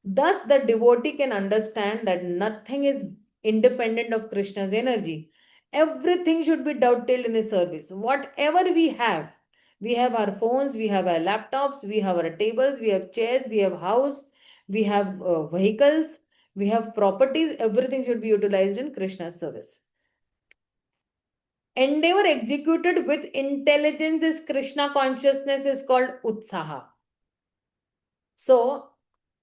Thus, the devotee can understand that nothing is independent of Krishna's energy. Everything should be dovetailed in his service. Whatever we have our phones, we have our laptops, we have our tables, we have chairs, we have house, we have vehicles, we have properties. Everything should be utilized in Krishna's service. Endeavor executed with intelligence is Krishna consciousness is called Utsaha. So,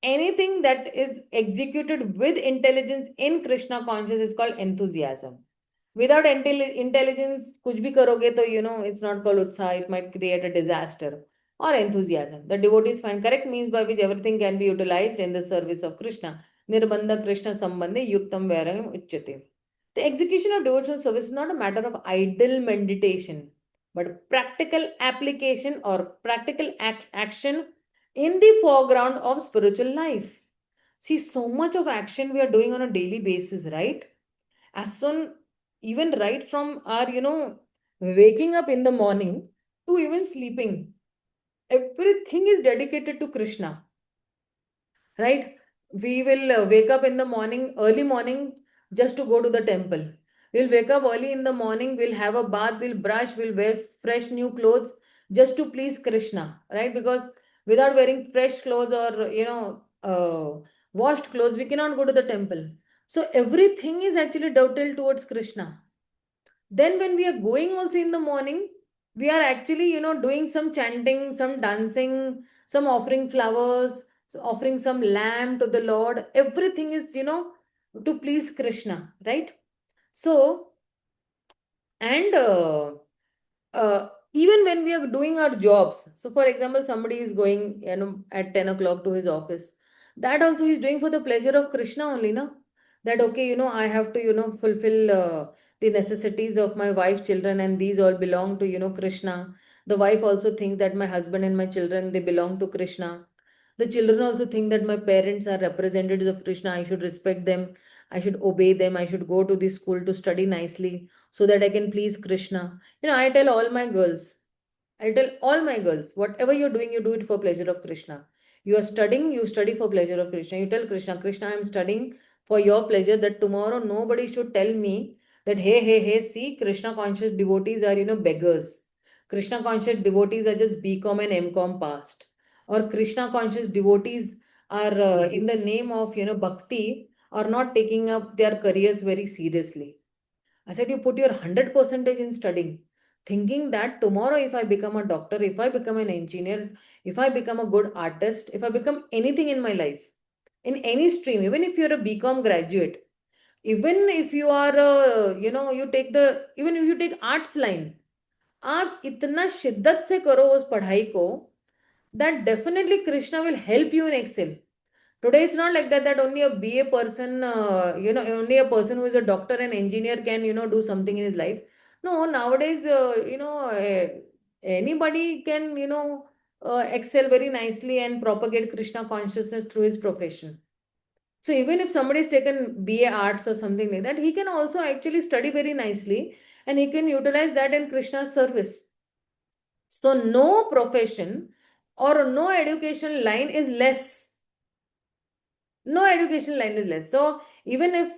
anything that is executed with intelligence in Krishna consciousness is called enthusiasm. Without intelligence, kuch bhi karoge to, it's not called Utsaha, it might create a disaster. Or enthusiasm. The devotees find correct means by which everything can be utilized in the service of Krishna. Nirbandha Krishna Sambandhe Yuktam Vairagam Uchyate. The execution of devotional service is not a matter of idle meditation, but practical application or practical action in the foreground of spiritual life. See, so much of action we are doing on a daily basis, right? As soon, even right from our, waking up in the morning to even sleeping, everything is dedicated to Krishna, right? We will wake up in the morning, early morning, just to go to the temple. We'll wake up early in the morning, we'll have a bath, we'll brush, we'll wear fresh new clothes just to please Krishna, right? Because without wearing fresh clothes or, washed clothes, we cannot go to the temple. So everything is actually dovetailed towards Krishna. Then when we are going also in the morning, we are actually, doing some chanting, some dancing, some offering flowers, offering some lamb to the Lord. Everything is, to please Krishna, right? So, and even when we are doing our jobs. So, for example, somebody is going, at 10 o'clock to his office. That also he's doing for the pleasure of Krishna only, no? That, okay, I have to, fulfill the necessities of my wife, children, and these all belong to, Krishna. The wife also thinks that my husband and my children, they belong to Krishna. The children also think that my parents are representatives of Krishna. I should respect them. I should obey them. I should go to the school to study nicely so that I can please Krishna. I tell all my girls, I'll tell all my girls, whatever you're doing, you do it for pleasure of Krishna. You are studying, you study for pleasure of Krishna. You tell Krishna, Krishna, I'm studying for your pleasure, that tomorrow nobody should tell me that, hey, see, Krishna conscious devotees are, beggars. Krishna conscious devotees are just BCom and MCom passed. Or Krishna conscious devotees are, in the name of, bhakti, are not taking up their careers very seriously. I said, you put your 100% in studying, thinking that tomorrow, if I become a doctor, if I become an engineer, if I become a good artist, if I become anything in my life, in any stream, even if you're a BCom graduate, even if you are, even if you take arts line, आप इतना शिद्दत से करो उस पढ़ाई को, that definitely Krishna will help you in excel. Today it's not like that only a BA person, only a person who is a doctor and engineer can, do something in his life. No, nowadays, anybody can, excel very nicely and propagate Krishna consciousness through his profession. So even if somebody is taken BA arts or something like that, he can also actually study very nicely and he can utilize that in Krishna's service. So no profession or no education line is less. No education line is less. So even if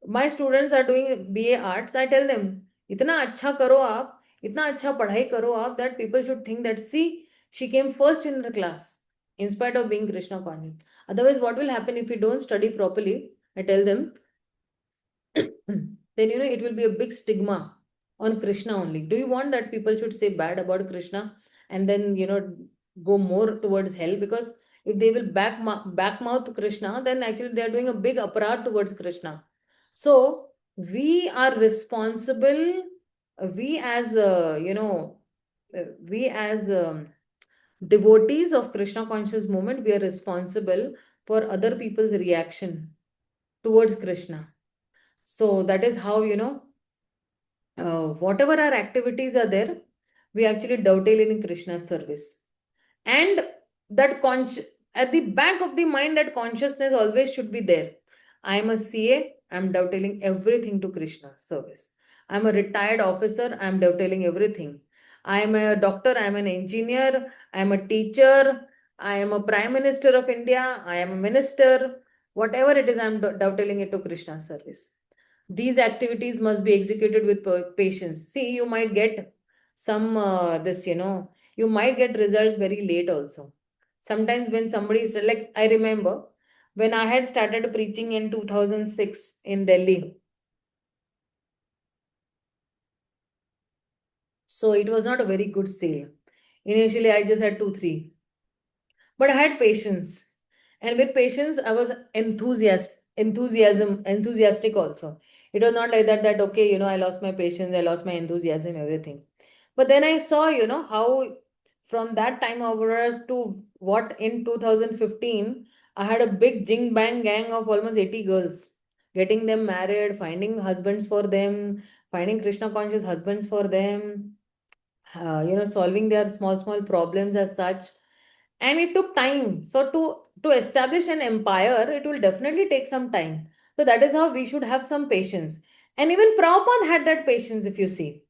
my students are doing BA arts, I tell them, इतना अच्छा करो आप, इतना अच्छा पढ़ाई करो आप, that people should think that, see, she came first in her class in spite of being Krishna conscious. Otherwise, what will happen if you don't study properly? I tell them, then it will be a big stigma on Krishna only. Do you want that people should say bad about Krishna and then go more towards hell? Because if they will backmouth Krishna, then actually they are doing a big aparat towards Krishna. So we are responsible. We as we as devotees of Krishna conscious movement, we are responsible for other people's reaction towards Krishna. So that is how, whatever our activities are there, we actually dovetail in Krishna's service. And that at the back of the mind, that consciousness always should be there. I am a CA, I am dovetailing everything to Krishna's service. I am a retired officer, I am dovetailing everything. I am a doctor, I am an engineer, I am a teacher, I am a Prime Minister of India, I am a minister, whatever it is, I am dovetailing it to Krishna's service. These activities must be executed with patience. See, you might get some you might get results very late also. Sometimes when somebody is like, I remember when I had started preaching in 2006 in Delhi. So it was not a very good sale. Initially, I just had 2, 3. But I had patience. And with patience, I was enthusiastic also. It was not like that, okay, I lost my patience, I lost my enthusiasm, everything. But then I saw, how from that time onwards to what in 2015, I had a big jing bang gang of almost 80 girls, getting them married, finding husbands for them, finding Krishna conscious husbands for them, solving their small problems as such. And it took time. So to establish an empire, it will definitely take some time. So that is how we should have some patience. And even Prabhupada had that patience, if you see.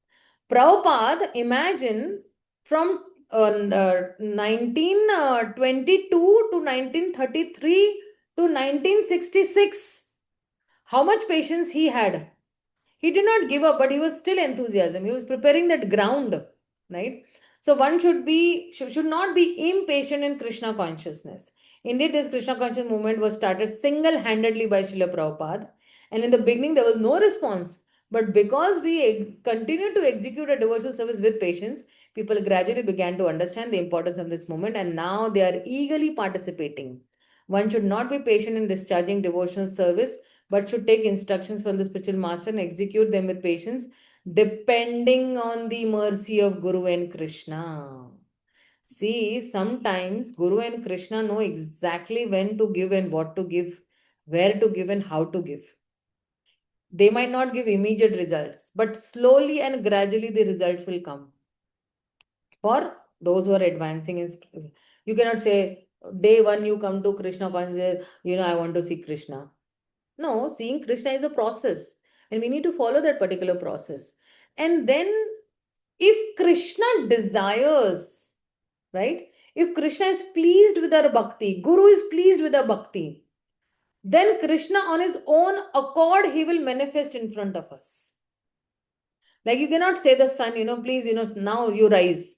Prabhupada, imagine from 1922 to 1933 to 1966, how much patience he had. He did not give up, but he was still enthusiasm. He was preparing that ground, right? So one should not be impatient in Krishna consciousness. Indeed, this Krishna conscious movement was started single-handedly by Srila Prabhupada. And in the beginning, there was no response. But because we continued to execute a devotional service with patience, people gradually began to understand the importance of this movement, and now they are eagerly participating. One should not be patient in discharging devotional service, but should take instructions from the spiritual master and execute them with patience. depending on the mercy of Guru and Krishna. See, sometimes Guru and Krishna know exactly when to give and what to give, where to give and how to give. They might not give immediate results, but slowly and gradually the results will come. For those who are advancing in, you cannot say day one you come to Krishna consciousness, I want to see Krishna. No, seeing Krishna is a process, and we need to follow that particular process. And then, if Krishna desires, right? If Krishna is pleased with our bhakti, Guru is pleased with our bhakti, then Krishna on his own accord, he will manifest in front of us. Like you cannot say the sun, please, now you rise.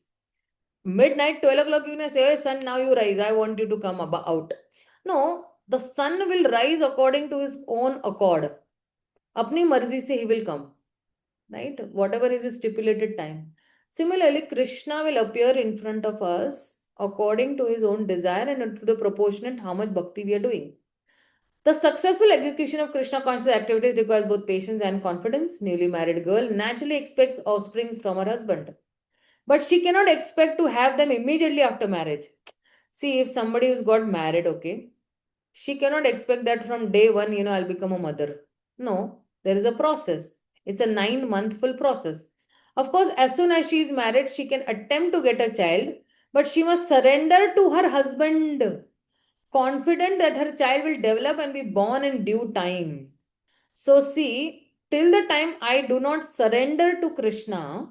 Midnight, 12 o'clock, you say, hey, sun, now you rise. I want you to come out. No, the sun will rise according to his own accord. Apni marzi se he will come. Right? Whatever is his stipulated time. Similarly, Krishna will appear in front of us according to his own desire and to the proportionate how much bhakti we are doing. The successful execution of Krishna conscious activities requires both patience and confidence. Newly married girl naturally expects offspring from her husband, but she cannot expect to have them immediately after marriage. See, if somebody who's got married, okay, she cannot expect that from day one, I'll become a mother. No, there is a process. It's a 9-month full process. Of course, as soon as she is married, she can attempt to get a child, but she must surrender to her husband, confident that her child will develop and be born in due time. So, see, till the time I do not surrender to Krishna,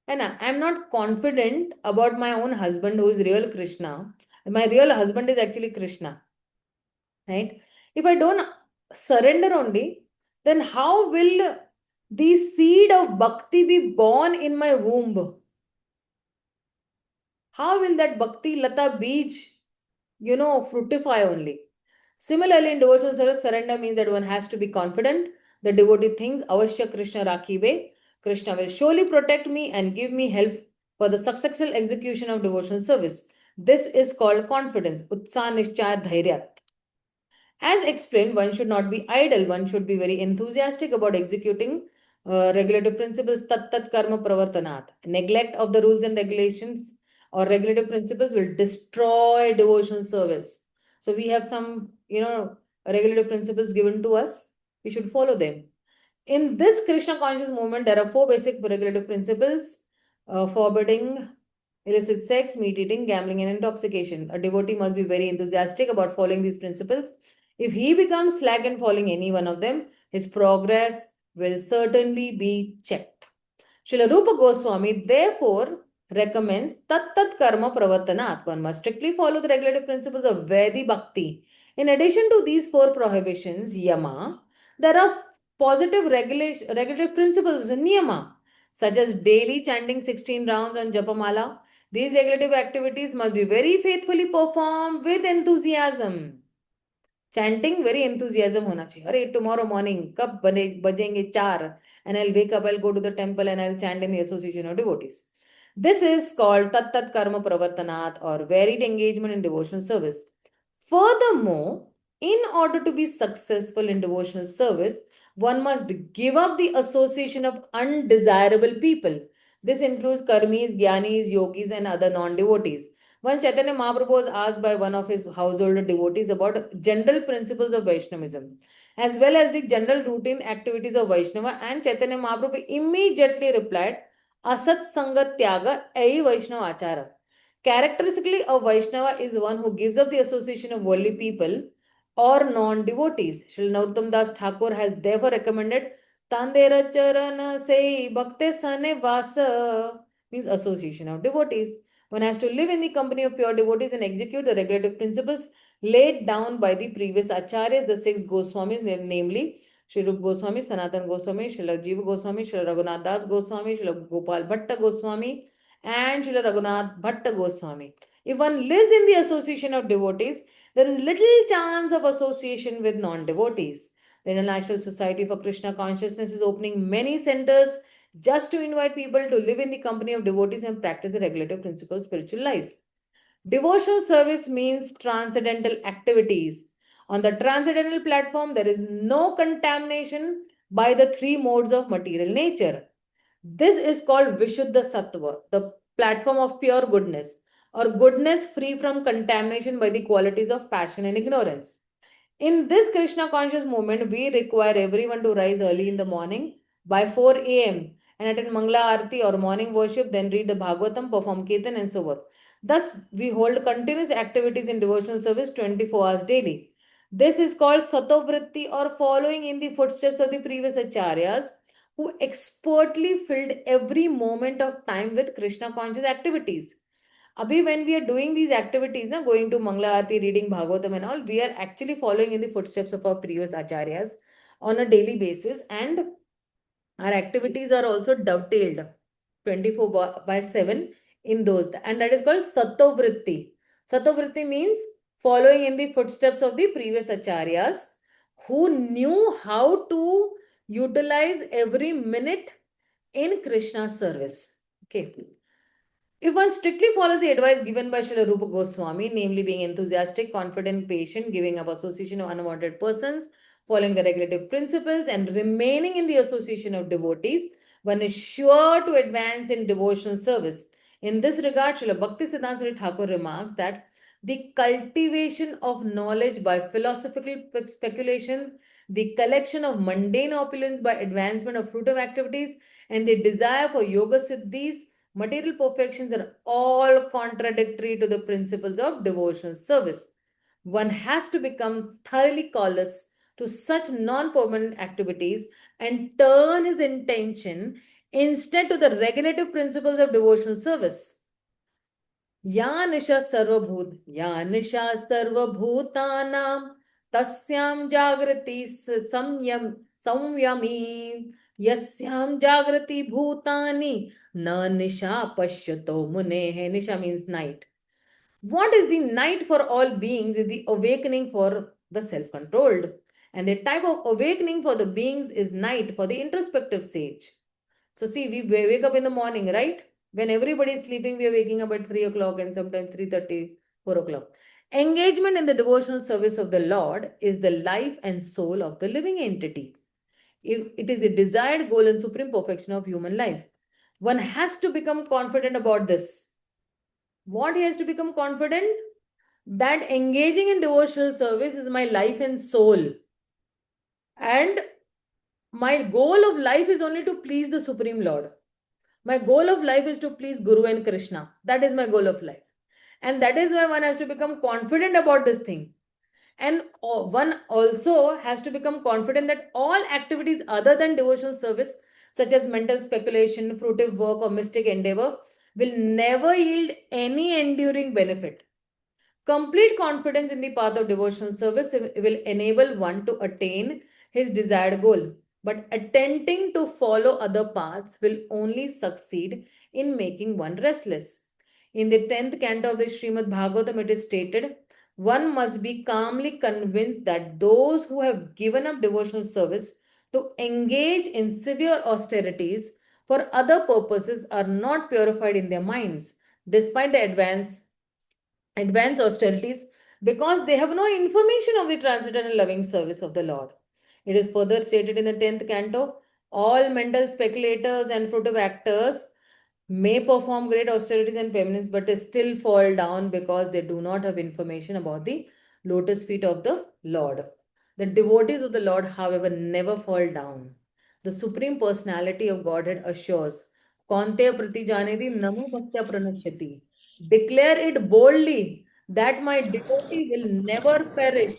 and I'm not confident about my own husband who is real Krishna. My real husband is actually Krishna. Right? If I don't surrender only, then how will the seed of bhakti be born in my womb? How will that bhakti lata beej, fructify only? Similarly, in devotional service, surrender means that one has to be confident. The devotee thinks, Avashya Krishna Rakhibe. Krishna will surely protect me and give me help for the successful execution of devotional service. This is called confidence. Utsa Nishchaya Dhairya. As explained, one should not be idle. One should be very enthusiastic about executing regulative principles. Tat tat karma pravartanat. Neglect of the rules and regulations or regulative principles will destroy devotional service. So we have some, regulative principles given to us. We should follow them. In this Krishna conscious movement, there are 4 basic regulative principles: forbidding illicit sex, meat eating, gambling, and intoxication. A devotee must be very enthusiastic about following these principles. If he becomes slack in following any one of them, his progress will certainly be checked. Śrīla Rūpa Gosvāmī therefore recommends tat tat karma pravartanat. One must strictly follow the regulative principles of Vedi Bhakti. In addition to these 4 prohibitions, yama, there are positive regulative principles in niyama, such as daily chanting 16 rounds on Japamala. These regulative activities must be very faithfully performed with enthusiasm. Chanting, very enthusiasm hona chahiye. Arey, tomorrow morning, kab bajenge 4, and I'll wake up, I'll go to the temple and I'll chant in the association of devotees. This is called tat tat karma pravartanat, or varied engagement in devotional service. Furthermore, in order to be successful in devotional service, one must give up the association of undesirable people. This includes karmis, jnanis, yogis, and other non-devotees. Once Chaitanya Mahaprabhu was asked by one of his household devotees about general principles of Vaishnavism, as well as the general routine activities of Vaishnava, and Chaitanya Mahaprabhu immediately replied, Asat Sangat Tyaga Ei Vaishnava Achara. Characteristically, a Vaishnava is one who gives up the association of worldly people or non-devotees. Śrīla Narottama Das Ṭhākura has therefore recommended Tandera Charana Sei Bhakte Sane Vasa, means association of devotees. One has to live in the company of pure devotees and execute the regulative principles laid down by the previous acharyas, the 6 Gosvāmīs, namely Śrī Rūpa Gosvāmī, Sanatana Gosvāmī, Śrīla Jīva Gosvāmī, Śrīla Raghunath Das Gosvāmī, Śrīla Gopal Bhaṭṭa Gosvāmī, and Śrīla Raghunath Bhaṭṭa Gosvāmī. If one lives in the association of devotees, there is little chance of association with non-devotees. The International Society for Krishna Consciousness is opening many centers just to invite people to live in the company of devotees and practice the regulative principles of spiritual life. Devotional service means transcendental activities. On the transcendental platform, there is no contamination by the three modes of material nature. This is called Vishuddha Sattva, the platform of pure goodness, or goodness free from contamination by the qualities of passion and ignorance. In this Krishna conscious movement, we require everyone to rise early in the morning by 4 a.m. and attend Mangala Arati or morning worship, then read the Bhagavatam, perform Kirtan, and so forth. Thus, we hold continuous activities in devotional service 24 hours daily. This is called Satovritti, or following in the footsteps of the previous acharyas who expertly filled every moment of time with Krishna conscious activities. Abhi, when we are doing these activities, na, going to Mangala Aarti, reading Bhagavatam and all, we are actually following in the footsteps of our previous acharyas on a daily basis, and our activities are also dovetailed 24/7 in those, and that is called Satovritti. Satovritti means following in the footsteps of the previous acharyas who knew how to utilize every minute in Krishna's service. Okay. If one strictly follows the advice given by Śrīla Rūpa Gosvāmī, namely being enthusiastic, confident, patient, giving up association of unwanted persons, following the regulative principles, and remaining in the association of devotees, one is sure to advance in devotional service. In this regard, Śrīla Bhakti Siddhanta Ṭhākura remarks that the cultivation of knowledge by philosophical speculation, the collection of mundane opulence by advancement of fruitive activities, and the desire for yoga siddhis, material perfections, are all contradictory to the principles of devotional service. One has to become thoroughly callous to such non-permanent activities and turn his intention instead to the regulative principles of devotional service. Ya nisha sarvabhutanam tasyam jagrati samyami yasyam jagrati bhutani na nisha pashyato munehe. Nisha means night. What is the night for all beings is the awakening for the self-controlled. And the type of awakening for the beings is night for the introspective sage. So see, we wake up in the morning, right? When everybody is sleeping, we are waking up at 3 o'clock and sometimes 3:30, 4 o'clock. Engagement in the devotional service of the Lord is the life and soul of the living entity. It is the desired goal and supreme perfection of human life. One has to become confident about this. What he has to become confident? That engaging in devotional service is my life and soul. And my goal of life is only to please the Supreme Lord. My goal of life is to please Guru and Krishna. That is my goal of life. And that is why one has to become confident about this thing. And one also has to become confident that all activities other than devotional service, such as mental speculation, fruitive work, or mystic endeavor, will never yield any enduring benefit. Complete confidence in the path of devotional service will enable one to attain his desired goal. But attempting to follow other paths will only succeed in making one restless. In the 10th canto of the Srimad Bhagavatam, it is stated, one must be calmly convinced that those who have given up devotional service to engage in severe austerities for other purposes are not purified in their minds, despite the advanced austerities, because they have no information of the transcendental loving service of the Lord. It is further stated in the 10th canto, all mental speculators and fruitive actors may perform great austerities and penance, but they still fall down because they do not have information about the lotus feet of the Lord. The devotees of the Lord, however, never fall down. The Supreme Personality of Godhead assures, Kaunteya pratijaneti namo bhaktya pranashyati. Declare it boldly that my devotee will never perish.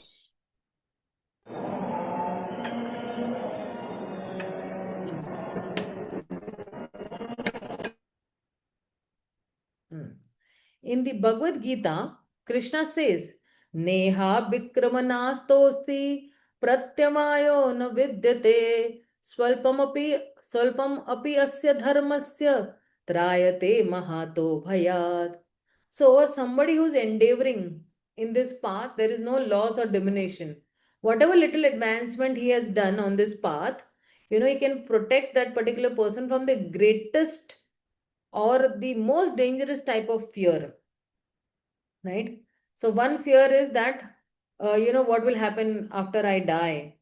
In the Bhagavad Gita, Krishna says, Neha Vikramanastosti Pratyamayo na vidyate Swalpam api asya dharmasya Trayate mahato bhayat. So, somebody who's endeavoring in this path, there is no loss or diminution. Whatever little advancement he has done on this path, he can protect that particular person from the greatest or the most dangerous type of fear, right? So one fear is that what will happen after I die,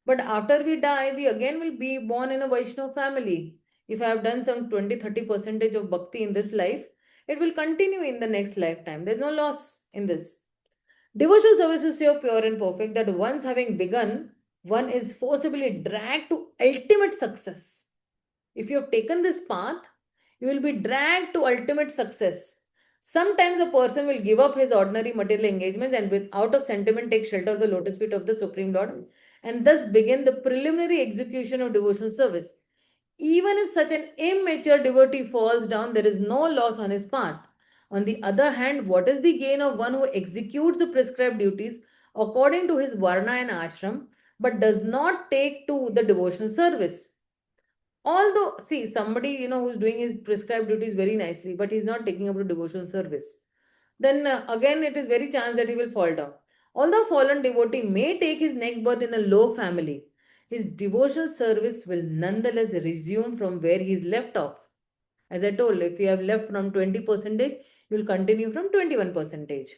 But after we die, we again will be born in a Vaishnava family. If I have done some 20-30% of bhakti in this life, it will continue in the next lifetime. There's no loss in this. Devotional service is so pure and perfect that once having begun, one is forcibly dragged to ultimate success. If you have taken this path, you will be dragged to ultimate success. Sometimes a person will give up his ordinary material engagements and out of sentiment take shelter of the lotus feet of the Supreme Lord and thus begin the preliminary execution of devotional service. Even if such an immature devotee falls down, there is no loss on his path. On the other hand, what is the gain of one who executes the prescribed duties according to his varna and ashram but does not take to the devotional service? Although, see, somebody who's doing his prescribed duties very nicely, but he's not taking up to devotional service, then again it is very chance that he will fall down. Although fallen devotee may take his next birth in a low family, his devotional service will nonetheless resume from where he is left off. As I told, if you have left from 20%, you will continue from 21%.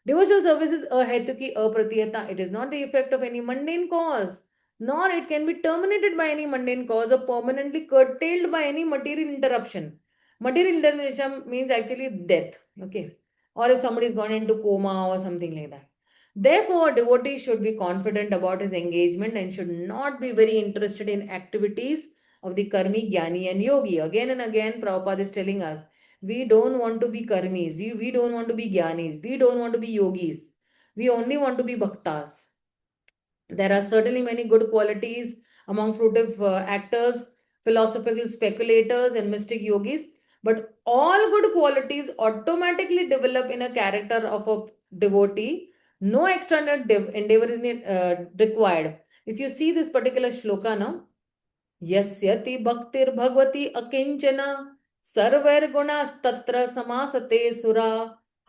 Devotional service is ahetuki apratiyata. It is not the effect of any mundane cause, nor it can be terminated by any mundane cause or permanently curtailed by any material interruption. Material interruption means actually death, okay? Or if somebody has gone into coma or something like that. Therefore, a devotee should be confident about his engagement and should not be very interested in activities of the karmi, jnani, and yogi. Again and again, Prabhupada is telling us we don't want to be karmis, we don't want to be jnanis, we don't want to be yogis. We only want to be bhaktas. There are certainly many good qualities among fruitive actors, philosophical speculators, and mystic yogis, but all good qualities automatically develop in a character of a devotee. No external endeavor is required. If you see this particular shloka now, यस्यति भक्तिर्भगवती अकिंचन सर्वैर्गुणास्तत्र समासते सुरा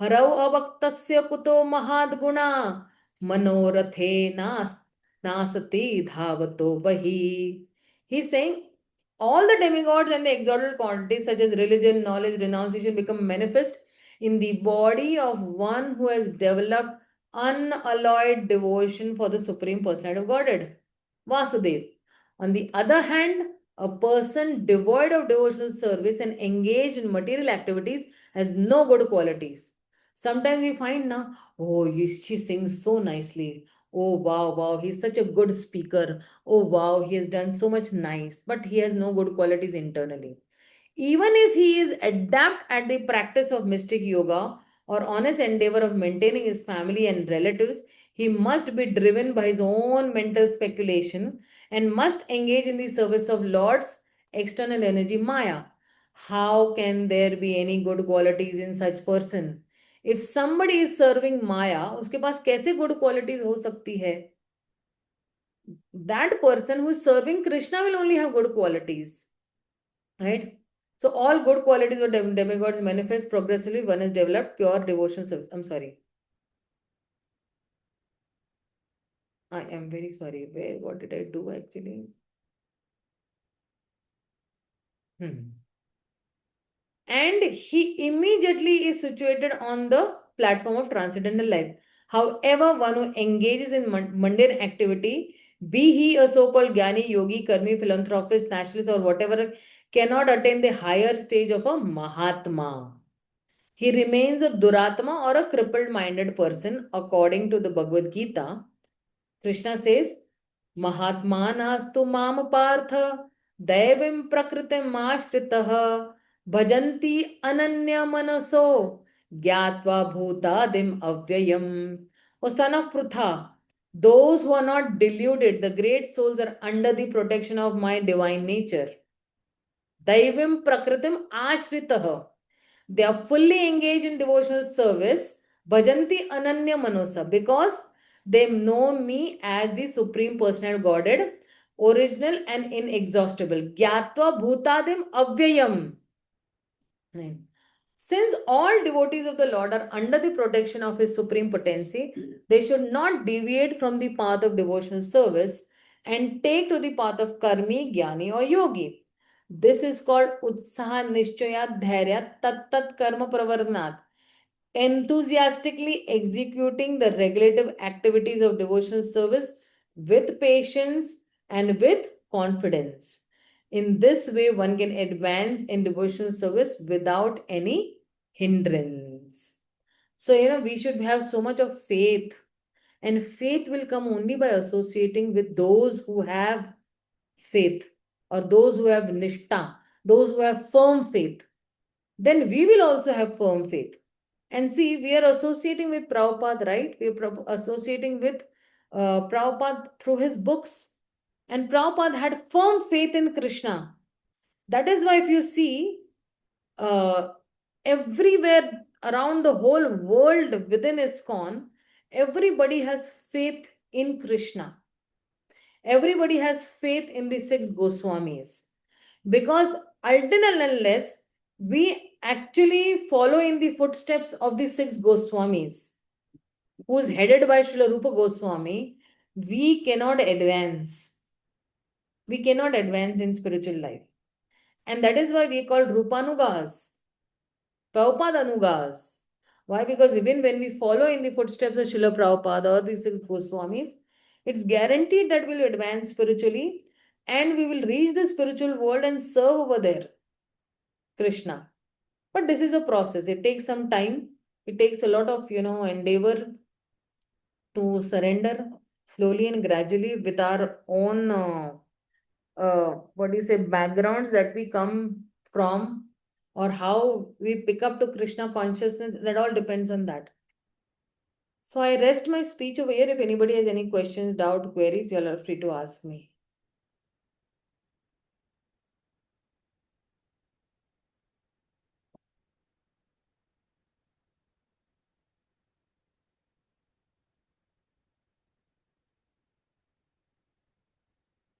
हरौ अभक्तस्य कुतो महाद्गुणा मनोरथे नासति धावतो बहि. He's saying all the demigods and the exalted qualities such as religion, knowledge, renunciation become manifest in the body of one who has developed unalloyed devotion for the Supreme Personality of Godhead, Vasudev. On the other hand, a person devoid of devotional service and engaged in material activities has no good qualities. Sometimes we find now, oh, she sings so nicely. Oh, wow, wow, he's such a good speaker. Oh, wow, he has done so much nice, but he has no good qualities internally. Even if he is adept at the practice of mystic yoga or honest endeavor of maintaining his family and relatives, he must be driven by his own mental speculation and must engage in the service of Lord's external energy Maya. How can there be any good qualities in such person? If somebody is serving Maya, उसके पास कैसे good qualities हो सकती है? That person who is serving Krishna will only have good qualities, right? So all good qualities of demigods manifest progressively. One is developed pure devotion service. I'm sorry. I am very sorry. What did I do actually? And he immediately is situated on the platform of transcendental life. However, one who engages in mundane activity, be he a so-called Jnani, Yogi, Karmi, philanthropist, nationalist, or whatever, cannot attain the higher stage of a Mahatma. He remains a Duratma or a crippled-minded person according to the Bhagavad Gita. Krishna says, Mahatmanastu mam partha devim prakritim ashritah bhajanti ananya manaso gyatva bhutadim avyayam. O son of Prutha, those who are not deluded, the great souls are under the protection of my divine nature. Daivim prakritim ashritah. They are fully engaged in devotional service, bhajanti ananya manosa, because they know me as the Supreme Personal Godhead, original and inexhaustible. Gyatva bhutadim avyayam. Right. Since all devotees of the Lord are under the protection of His supreme potency, they should not deviate from the path of devotional service and take to the path of karmi, jnani, or yogi. This is called utsaha nishchaya dhairya tat karma pravarnat. Enthusiastically executing the regulative activities of devotional service with patience and with confidence. In this way, one can advance in devotional service without any hindrance. So, we should have so much of faith, and faith will come only by associating with those who have faith, or those who have nishta, those who have firm faith. Then we will also have firm faith. And see, we are associating with Prabhupada, right? We are associating with Prabhupada through his books. And Prabhupada had firm faith in Krishna. That is why if you see, everywhere around the whole world within ISKCON, everybody has faith in Krishna. Everybody has faith in the six Gosvāmīs. Because until and unless we actually follow in the footsteps of the six Gosvāmīs, who is headed by Śrīla Rūpa Gosvāmī, we cannot advance. We cannot advance in spiritual life. And that is why we are called Rupanugas, Prabhupada Anugas. Why? Because even when we follow in the footsteps of Śrīla Prabhupada or the six Gosvāmīs, it's guaranteed that we'll advance spiritually and we will reach the spiritual world and serve over there Krishna. But this is a process. It takes some time. It takes a lot of, endeavor to surrender slowly and gradually with our own, backgrounds that we come from, or how we pick up to Krishna consciousness. That all depends on that. So I rest my speech over here. If anybody has any questions, doubt, queries, you all are free to ask me.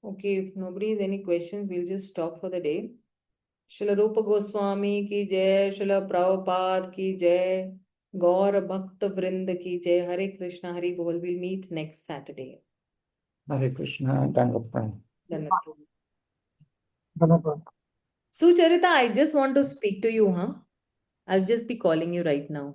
Okay, if nobody has any questions, we'll just stop for the day. Śrīla Rūpa Gosvāmī ki jai, Śrīla Prabhupada ki jai, Gaur Bhakta Vrinda ki jai, Hare Krishna, Hari Bol. We'll meet next Saturday. Hare Krishna, Dandavat. Dhanavad. Sucharita, I just want to speak to you, huh? I'll just be calling you right now.